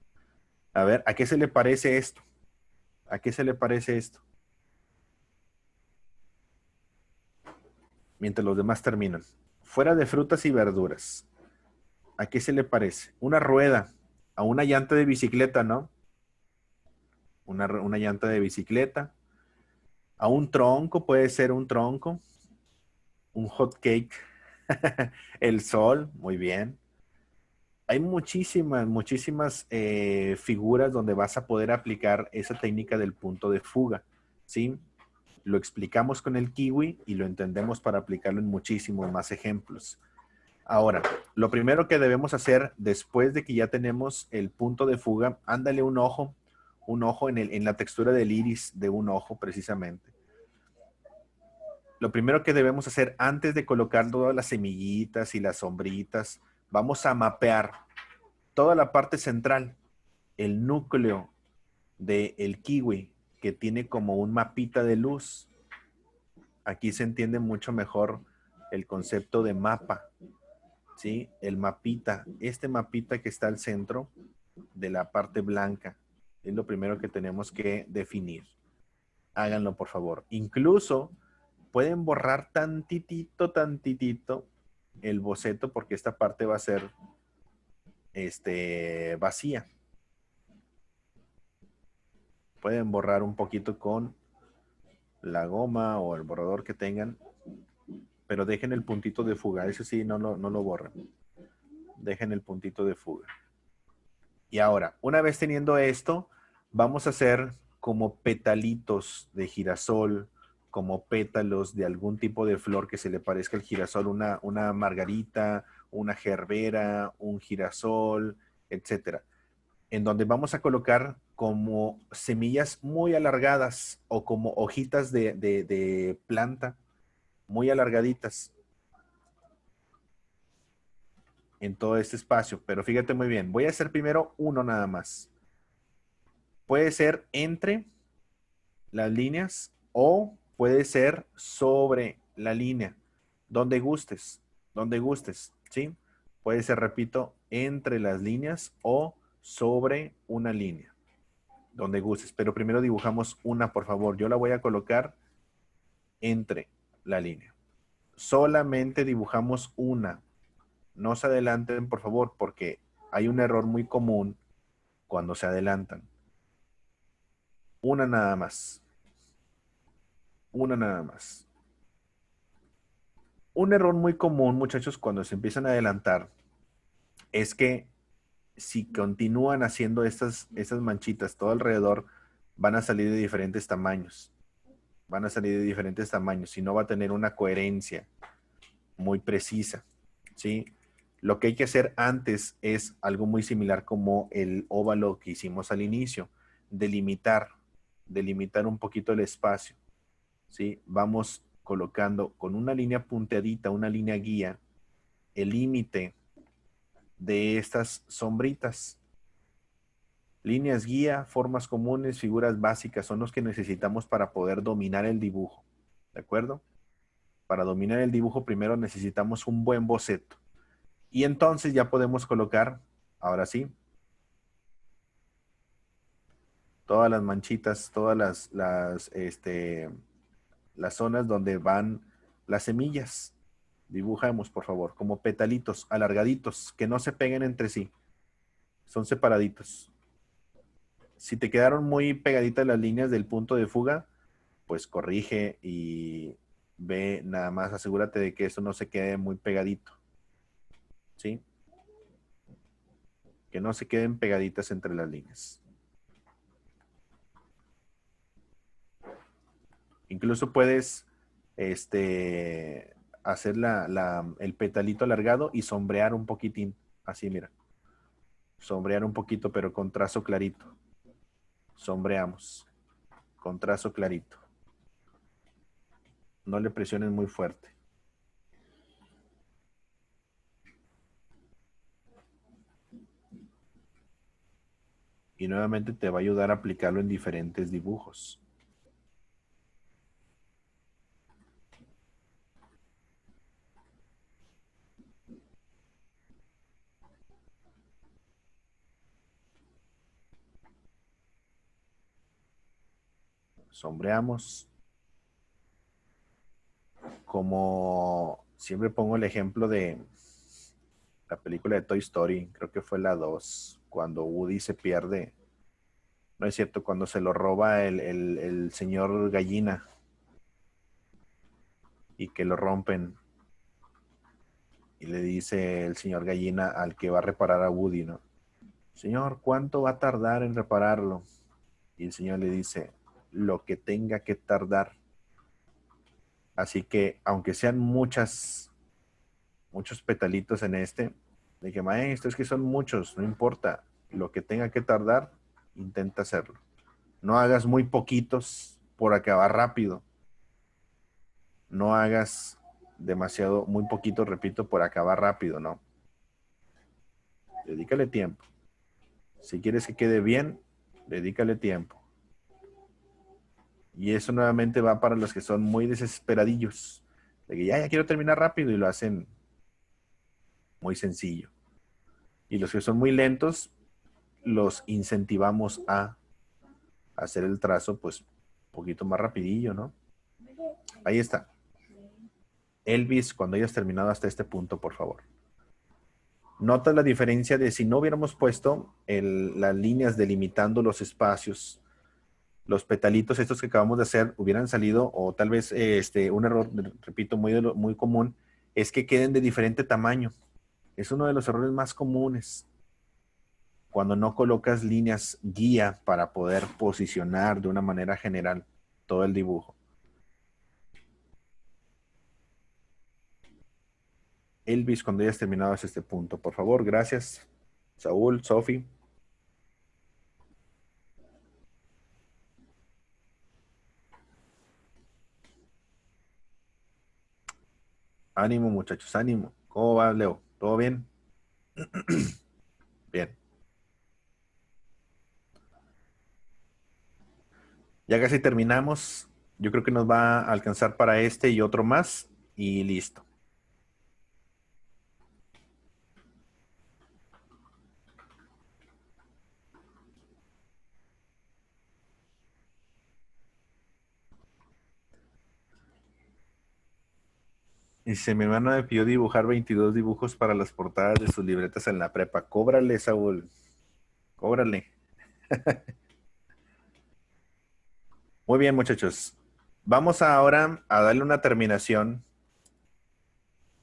A ver, ¿a qué se le parece esto? ¿A qué se le parece esto? Mientras los demás terminan. Fuera de frutas y verduras. ¿A qué se le parece? Una rueda, a una llanta de bicicleta, ¿no? Una llanta de bicicleta. A un tronco, puede ser un tronco. Un hot cake. El sol, muy bien. Hay muchísimas figuras donde vas a poder aplicar esa técnica del punto de fuga, ¿sí? Lo explicamos con el kiwi y lo entendemos para aplicarlo en muchísimos más ejemplos. Ahora, lo primero que debemos hacer después de que ya tenemos el punto de fuga, ándale un ojo en la textura del iris de un ojo precisamente. Lo primero que debemos hacer antes de colocar todas las semillitas y las sombritas, vamos a mapear toda la parte central, el núcleo del kiwi, que tiene como un mapita de luz. Aquí se entiende mucho mejor el concepto de mapa, ¿sí? El mapita, este mapita que está al centro de la parte blanca, es lo primero que tenemos que definir. Háganlo, por favor. Incluso pueden borrar tantitito el boceto porque esta parte va a ser vacía. Pueden borrar un poquito con la goma o el borrador que tengan, pero dejen el puntito de fuga. Eso sí, no lo borren. Dejen el puntito de fuga. Y ahora, una vez teniendo esto, vamos a hacer como petalitos de girasol, como pétalos de algún tipo de flor que se le parezca al girasol, una margarita, una gerbera, un girasol, etcétera, en donde vamos a colocar como semillas muy alargadas o como hojitas de planta muy alargaditas en todo este espacio. Pero fíjate muy bien, voy a hacer primero uno nada más. Puede ser entre las líneas o puede ser sobre la línea, donde gustes, ¿sí? Puede ser, repito, entre las líneas o sobre una línea, donde gustes. Pero primero dibujamos una, por favor. Yo la voy a colocar entre la línea. Solamente dibujamos una. No se adelanten, por favor, porque hay un error muy común cuando se adelantan. Una nada más. Una nada más. Un error muy común, muchachos, cuando se empiezan a adelantar, es que si continúan haciendo estas manchitas todo alrededor, van a salir de diferentes tamaños. Van a salir de diferentes tamaños y no va a tener una coherencia muy precisa, ¿sí? Lo que hay que hacer antes es algo muy similar como el óvalo que hicimos al inicio, delimitar, delimitar un poquito el espacio, ¿sí? Vamos colocando con una línea punteadita, una línea guía, el límite de estas sombritas. Líneas guía, formas comunes, figuras básicas son los que necesitamos para poder dominar el dibujo, ¿de acuerdo? Para dominar el dibujo primero necesitamos un buen boceto. Y entonces ya podemos colocar, ahora sí, todas las manchitas, todas las zonas donde van las semillas. Dibujamos, por favor, como petalitos alargaditos, que no se peguen entre sí. Son separaditos. Si te quedaron muy pegaditas las líneas del punto de fuga, pues corrige y ve, nada más asegúrate de que eso no se quede muy pegadito, ¿sí? Que no se queden pegaditas entre las líneas. Incluso puedes hacer el petalito alargado y sombrear un poquitín. Así, mira. Sombrear un poquito, pero con trazo clarito. Sombreamos. Con trazo clarito. No le presiones muy fuerte. Y nuevamente te va a ayudar a aplicarlo en diferentes dibujos. Sombreamos. Como siempre pongo el ejemplo de la película de Toy Story, creo que fue la 2 cuando Woody se pierde. No es cierto, cuando se lo roba el señor gallina y que lo rompen. Y le dice el señor gallina al que va a reparar a Woody, ¿no? Señor, ¿cuánto va a tardar en repararlo? Y el señor le dice, lo que tenga que tardar. Así que, aunque sean muchos petalitos en le dije, maestro, es que son muchos, no importa. Lo que tenga que tardar, intenta hacerlo. No hagas muy poquitos por acabar rápido. No hagas demasiado, muy poquito, repito, por acabar rápido, no. Dedícale tiempo. Si quieres que quede bien, dedícale tiempo. Y eso nuevamente va para los que son muy desesperadillos. De que ya quiero terminar rápido y lo hacen muy sencillo. Y los que son muy lentos, los incentivamos a hacer el trazo, pues, un poquito más rapidillo, ¿no? Ahí está. Elvis, cuando hayas terminado hasta este punto, por favor. Nota la diferencia de si no hubiéramos puesto las líneas delimitando los espacios, los petalitos estos que acabamos de hacer hubieran salido, o tal vez un error, repito, muy común, es que queden de diferente tamaño. Es uno de los errores más comunes cuando no colocas líneas guía para poder posicionar de una manera general todo el dibujo. Elvis, cuando hayas terminado hasta este punto, por favor, gracias. Saúl, Sofi. Ánimo, muchachos, ánimo. ¿Cómo va, Leo? ¿Todo bien? Bien. Ya casi terminamos. Yo creo que nos va a alcanzar para este y otro más y listo. Dice, mi hermano me pidió dibujar 22 dibujos para las portadas de sus libretas en la prepa. Cóbrale, Saúl. Cóbrale. Muy bien, muchachos. Vamos ahora a darle una terminación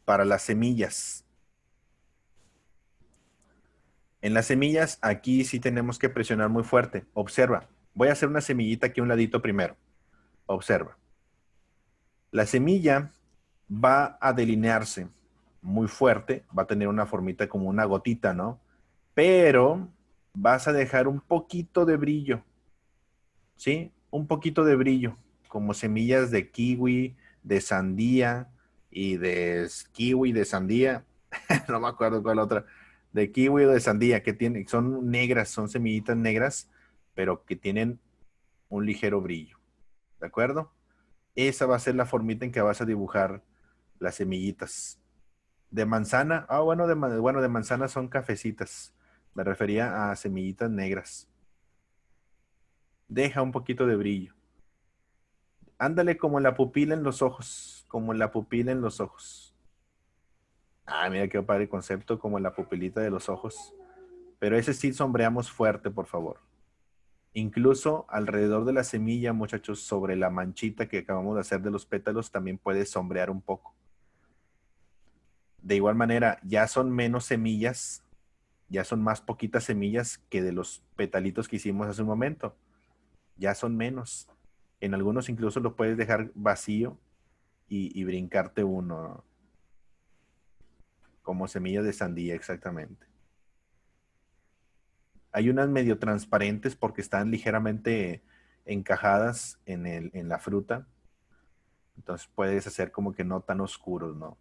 para las semillas. En las semillas, aquí sí tenemos que presionar muy fuerte. Observa. Voy a hacer una semillita aquí a un ladito primero. Observa. La semilla va a delinearse muy fuerte, va a tener una formita como una gotita, ¿no? Pero vas a dejar un poquito de brillo, ¿sí? Un poquito de brillo, como semillas de kiwi, de sandía y de kiwi, de sandía, no me acuerdo cuál otra, de kiwi o de sandía, que tienen, son negras, son semillitas negras, pero que tienen un ligero brillo, ¿de acuerdo? Esa va a ser la formita en que vas a dibujar las semillitas. De manzana, bueno, bueno, de manzana son cafecitas. Me refería a semillitas negras. Deja un poquito de brillo. Ándale como en la pupila en los ojos, como en la pupila en los ojos. Ah, mira qué padre concepto, como en la pupilita de los ojos. Pero ese sí sombreamos fuerte, por favor. Incluso alrededor de la semilla, muchachos, sobre la manchita que acabamos de hacer de los pétalos, también puedes sombrear un poco. De igual manera, ya son menos semillas, ya son más poquitas semillas que de los petalitos que hicimos hace un momento. Ya son menos. En algunos incluso lo puedes dejar vacío y brincarte uno, como semilla de sandía exactamente. Hay unas medio transparentes porque están ligeramente encajadas en la fruta. Entonces puedes hacer como que no tan oscuros, ¿no?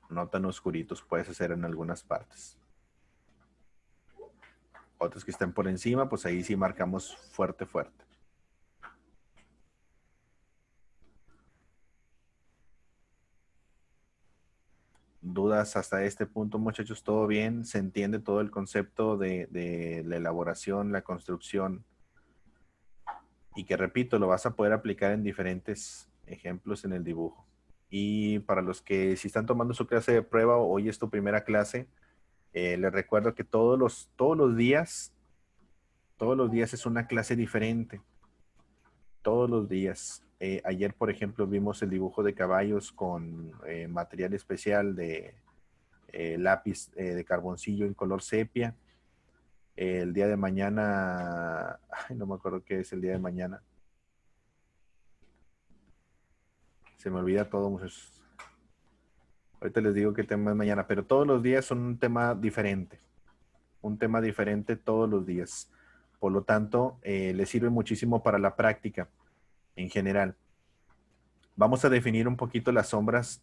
No tan oscuritos puedes hacer en algunas partes. Otros que estén por encima, pues ahí sí marcamos fuerte, fuerte. ¿Dudas hasta este punto, muchachos? ¿Todo bien? ¿Se entiende todo el concepto de la elaboración, la construcción? Y que repito, lo vas a poder aplicar en diferentes ejemplos en el dibujo. Y para los que si están tomando su clase de prueba, hoy es tu primera clase, les recuerdo que todos los días es una clase diferente. Todos los días. Ayer, por ejemplo, vimos el dibujo de caballos con material especial de lápiz de carboncillo en color sepia. El día de mañana, ay, no me acuerdo qué es el día de mañana. Se me olvida todo, muchachos. Ahorita les digo qué tema es mañana, pero todos los días son un tema diferente. Un tema diferente todos los días. Por lo tanto, les sirve muchísimo para la práctica en general. Vamos a definir un poquito las sombras.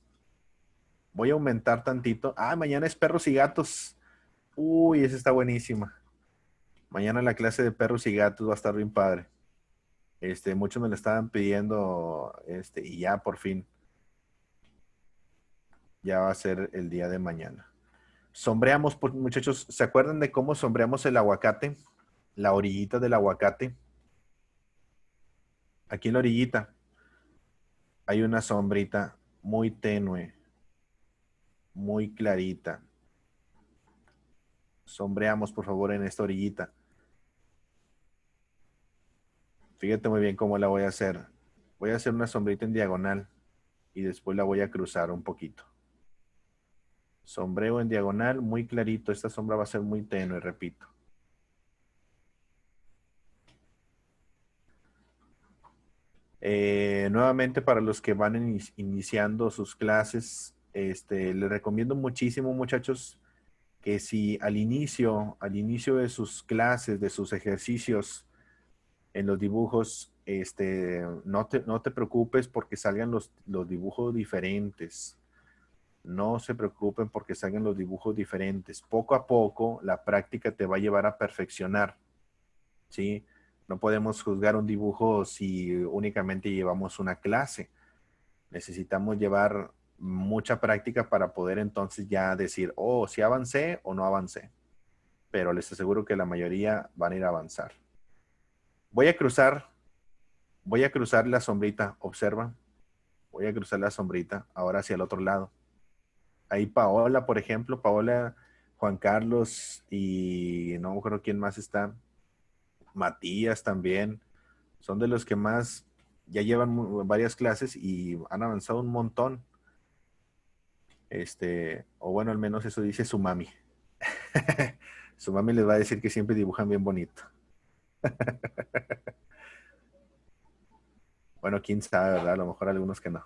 Voy a aumentar tantito. Ah, mañana es perros y gatos. Uy, esa está buenísima. Mañana la clase de perros y gatos va a estar bien padre. Muchos me lo estaban pidiendo, y ya por fin, ya va a ser el día de mañana. Sombreamos, muchachos, ¿se acuerdan de cómo sombreamos el aguacate? La orillita del aguacate. Aquí en la orillita hay una sombrita muy tenue, muy clarita. Sombreamos, por favor, en esta orillita. Fíjate muy bien cómo la voy a hacer. Voy a hacer una sombrita en diagonal y después la voy a cruzar un poquito. Sombreo en diagonal, muy clarito. Esta sombra va a ser muy tenue, repito. Nuevamente, para los que van iniciando sus clases, les recomiendo muchísimo, muchachos, que si al inicio de sus clases, de sus ejercicios en los dibujos, no te preocupes porque salgan los dibujos diferentes. No se preocupen porque salgan los dibujos diferentes. Poco a poco, la práctica te va a llevar a perfeccionar, ¿sí? No podemos juzgar un dibujo si únicamente llevamos una clase. Necesitamos llevar mucha práctica para poder entonces ya decir, oh, si avancé o no avancé. Pero les aseguro que la mayoría van a ir a avanzar. Voy a cruzar, voy a cruzar la sombrita, observa. Voy a cruzar la sombrita ahora hacia el otro lado. Ahí Paola, por ejemplo, Paola, Juan Carlos y no me acuerdo quién más está. Matías también. Son de los que más ya llevan varias clases y han avanzado un montón. O bueno, al menos eso dice su mami. Su mami les va a decir que siempre dibujan bien bonito. Bueno, quién sabe, ¿verdad? A lo mejor algunos que no.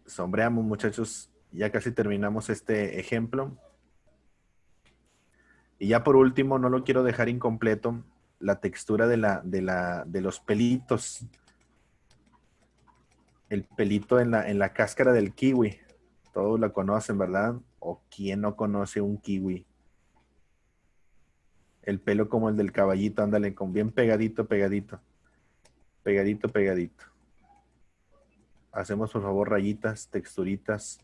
Sombreamos, muchachos. Ya casi terminamos este ejemplo. Y ya por último, no lo quiero dejar incompleto, la textura de los pelitos. El pelito en la cáscara del kiwi. Todos la conocen, ¿verdad? ¿O quién no conoce un kiwi? El pelo como el del caballito, ándale, con bien pegadito, pegadito. Pegadito, pegadito. Hacemos, por favor, rayitas, texturitas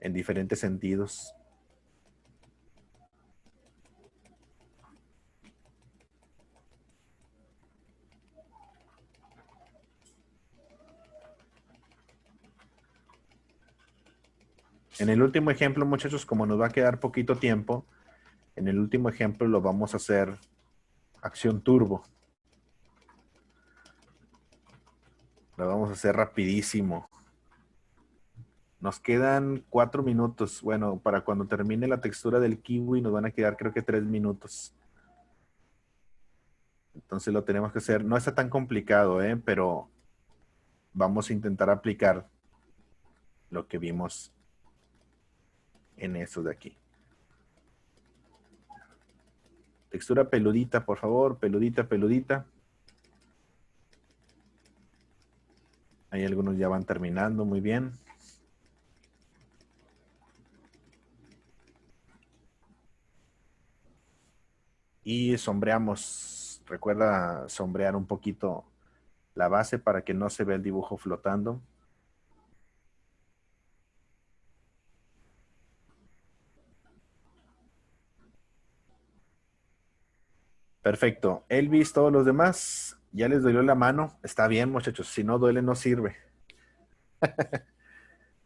en diferentes sentidos. En el último ejemplo, muchachos, como nos va a quedar poquito tiempo, en el último ejemplo lo vamos a hacer acción turbo. Lo vamos a hacer rapidísimo. Nos quedan 4 minutos. Bueno, para cuando termine la textura del kiwi nos van a quedar creo que 3 minutos. Entonces lo tenemos que hacer. No está tan complicado, pero vamos a intentar aplicar lo que vimos en eso de aquí. Textura peludita, por favor. Peludita, peludita. Ahí algunos ya van terminando. Muy bien. Y sombreamos. Recuerda sombrear un poquito la base para que no se vea el dibujo flotando. Perfecto. Elvis, todos los demás, ya les dolió la mano. Está bien, muchachos. Si no duele, no sirve.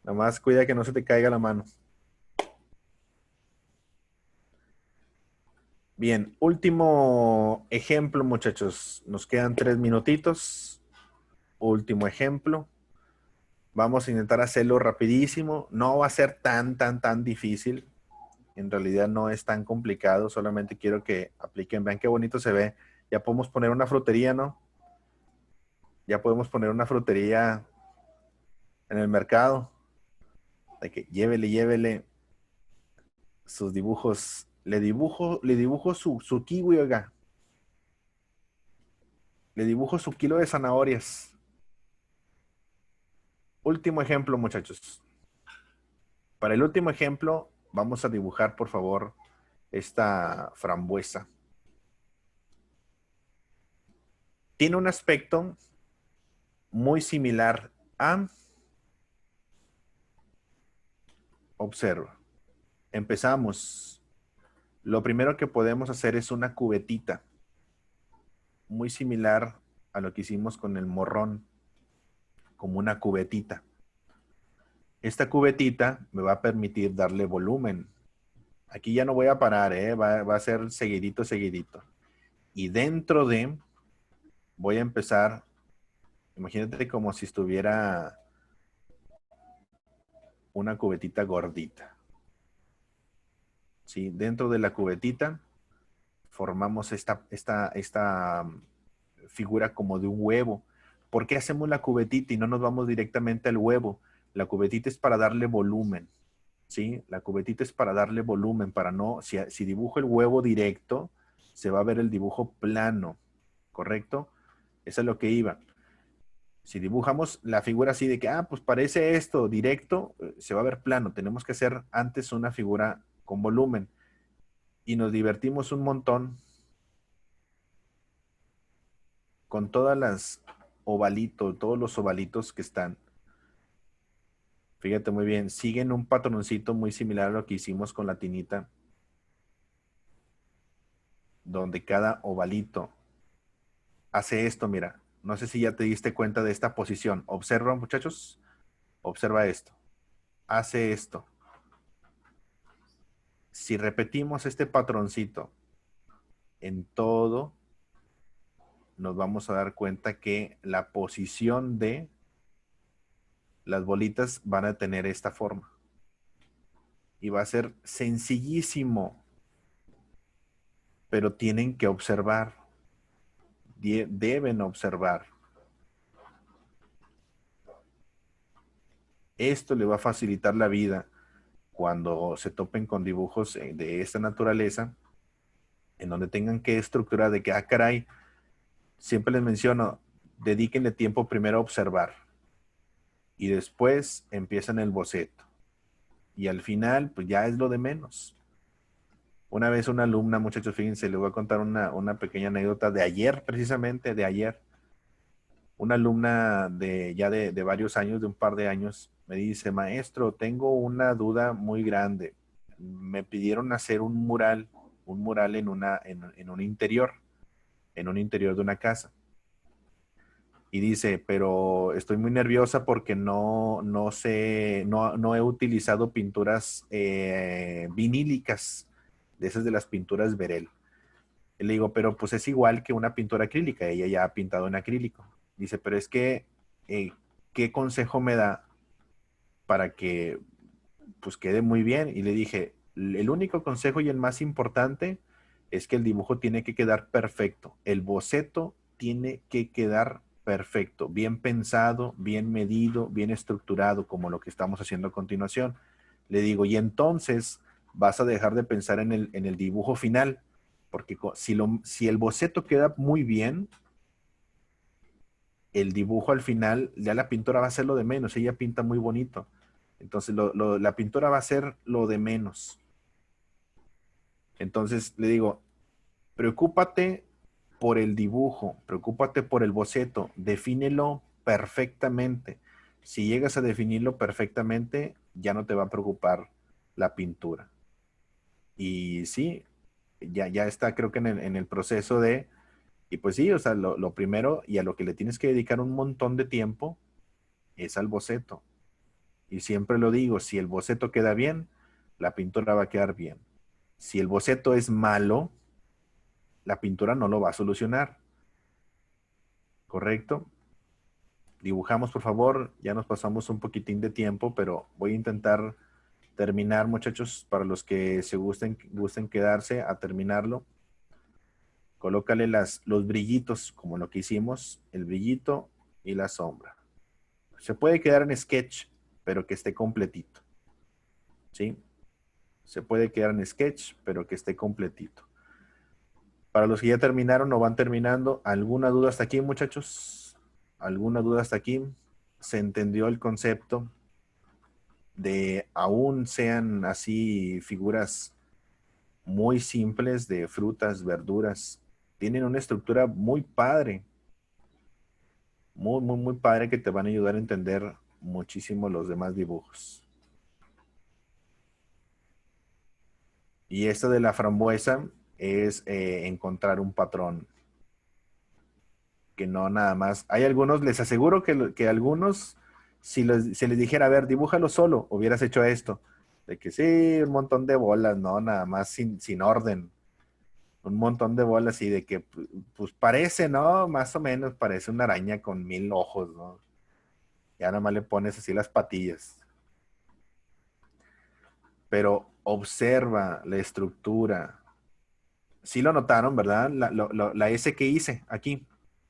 Nomás cuida que no se te caiga la mano. Bien, último ejemplo, muchachos. Nos quedan 3 minutitos. Último ejemplo. Vamos a intentar hacerlo rapidísimo. No va a ser tan difícil. En realidad no es tan complicado. Solamente quiero que apliquen. Vean qué bonito se ve. Ya podemos poner una frutería, ¿no? Ya podemos poner una frutería en el mercado. De que llévele sus dibujos. Le dibujo su kiwi, oiga. Le dibujo su kilo de zanahorias. Último ejemplo, muchachos. Para el último ejemplo, vamos a dibujar, por favor, esta frambuesa. Tiene un aspecto muy similar a... Observa. Empezamos. Lo primero que podemos hacer es una cubetita. Muy similar a lo que hicimos con el morrón. Como una cubetita. Esta cubetita me va a permitir darle volumen. Aquí ya no voy a parar, va a ser seguidito, seguidito. Y dentro de, voy a empezar, imagínate como si estuviera una cubetita gordita. ¿Sí? Dentro de la cubetita formamos esta figura como de un huevo. ¿Por qué hacemos la cubetita y no nos vamos directamente al huevo? La cubetita es para darle volumen. ¿Sí? La cubetita es para darle volumen, para no, si dibujo el huevo directo, se va a ver el dibujo plano, ¿correcto? Eso es lo que iba. Si dibujamos la figura así de que, pues parece esto directo, se va a ver plano. Tenemos que hacer antes una figura con volumen. Y nos divertimos un montón con todas las ovalitos, todos los ovalitos que están. Fíjate muy bien, siguen un patroncito muy similar a lo que hicimos con la tinita, donde cada ovalito hace esto, mira. No sé si ya te diste cuenta de esta posición. Observa, muchachos. Observa esto. Hace esto. Si repetimos este patroncito en todo nos vamos a dar cuenta que la posición de las bolitas van a tener esta forma. Y va a ser sencillísimo, pero tienen que observar, deben observar. Esto le va a facilitar la vida cuando se topen con dibujos de esta naturaleza, en donde tengan que estructurar de que, ah, caray, siempre les menciono, dedíquenle tiempo primero a observar y después empiezan el boceto. Y al final, pues ya es lo de menos. Una vez una alumna, muchachos, fíjense, les voy a contar una pequeña anécdota de ayer, precisamente de ayer. Una alumna de varios años, de un par de años, me dice, maestro, tengo una duda muy grande. Me pidieron hacer un mural en un interior de una casa. Y dice, pero estoy muy nerviosa porque no sé, no he utilizado pinturas vinílicas, de esas de las pinturas Verel. Y le digo, pero pues es igual que una pintura acrílica, ella ya ha pintado en acrílico. Dice, pero es que, ¿qué consejo me da para que pues quede muy bien? Y le dije, el único consejo y el más importante es que el dibujo tiene que quedar perfecto. El boceto tiene que quedar perfecto, bien pensado, bien medido, bien estructurado, como lo que estamos haciendo a continuación. Le digo, y entonces vas a dejar de pensar en el dibujo final, porque si el boceto queda muy bien, el dibujo al final, ya la pintura va a ser lo de menos, ella pinta muy bonito. Entonces la pintura va a ser lo de menos. Entonces le digo, preocúpate por el dibujo, preocúpate por el boceto, defínelo perfectamente. Si llegas a definirlo perfectamente, ya no te va a preocupar la pintura. Y sí, ya está creo que en el proceso de, y pues sí, o sea, lo primero y a lo que le tienes que dedicar un montón de tiempo es al boceto. Y siempre lo digo, si el boceto queda bien, la pintura va a quedar bien. Si el boceto es malo, la pintura no lo va a solucionar. ¿Correcto? Dibujamos, por favor. Ya nos pasamos un poquitín de tiempo, pero voy a intentar terminar, muchachos, para los que se gusten quedarse a terminarlo. Colócale los brillitos, como lo que hicimos, el brillito y la sombra. Se puede quedar en sketch, pero que esté completito. ¿Sí? Se puede quedar en sketch, pero que esté completito. Para los que ya terminaron o van terminando, ¿alguna duda hasta aquí, muchachos? ¿Alguna duda hasta aquí? ¿Se entendió el concepto de aún sean así figuras muy simples de frutas, verduras? Tienen una estructura muy padre, muy, muy, muy padre que te van a ayudar a entender muchísimo los demás dibujos. Y esta de la frambuesa es encontrar un patrón que no nada más. Hay algunos, les aseguro que algunos, si se les dijera, a ver, dibújalo solo, hubieras hecho esto. De que sí, un montón de bolas, no, nada más sin orden. Un montón de bolas y de que, pues parece, ¿no? Más o menos parece una araña con 1000 ojos, ¿no? Ya nada más le pones así las patillas. Pero observa la estructura. Sí lo notaron, ¿verdad? La S que hice aquí.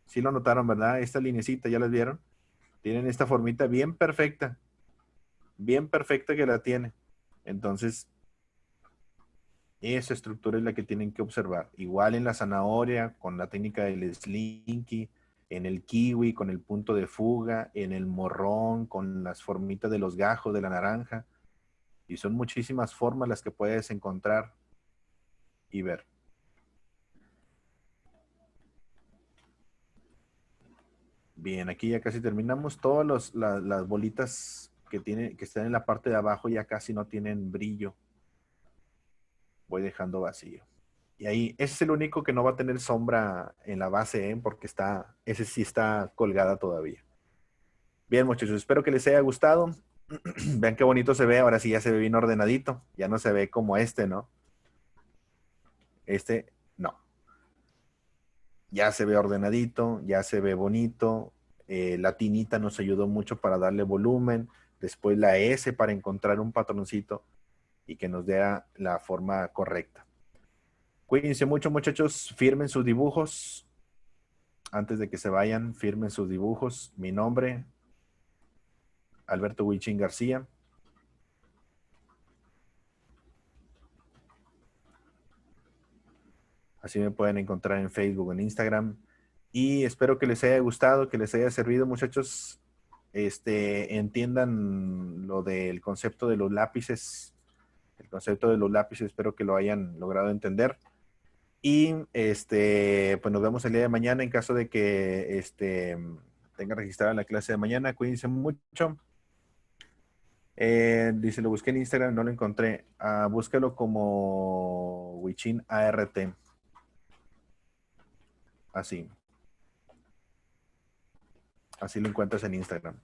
Sí lo notaron, ¿verdad? Esta linecita, ¿ya las vieron? Tienen esta formita bien perfecta que la tiene. Entonces, esa estructura es la que tienen que observar. Igual en la zanahoria, con la técnica del slinky, en el kiwi, con el punto de fuga, en el morrón, con las formitas de los gajos de la naranja. Y son muchísimas formas las que puedes encontrar y ver. Bien, aquí ya casi terminamos. Todas las bolitas que están en la parte de abajo ya casi no tienen brillo. Voy dejando vacío. Y ahí, ese es el único que no va a tener sombra en la base, ¿eh? Porque ese sí está colgada todavía. Bien, muchachos, espero que les haya gustado. Vean qué bonito se ve. Ahora sí ya se ve bien ordenadito. Ya no se ve como este, ¿no? Este, no. ya se ve ordenadito, ya se ve bonito. La tinita nos ayudó mucho para darle volumen. Después la S para encontrar un patroncito y que nos dé la forma correcta. Cuídense mucho, muchachos. Firmen sus dibujos. Antes de que se vayan, firmen sus dibujos. Mi nombre, Alberto Huichín García. Así me pueden encontrar en Facebook, en Instagram. Y espero que les haya gustado, que les haya servido, muchachos. Entiendan lo del concepto de los lápices. El concepto de los lápices, espero que lo hayan logrado entender. Y pues nos vemos el día de mañana en caso de que tenga registrada la clase de mañana. Cuídense mucho. Dice, lo busqué en Instagram, no lo encontré. Búscalo como Wichin ART. Así. Así lo encuentras en Instagram.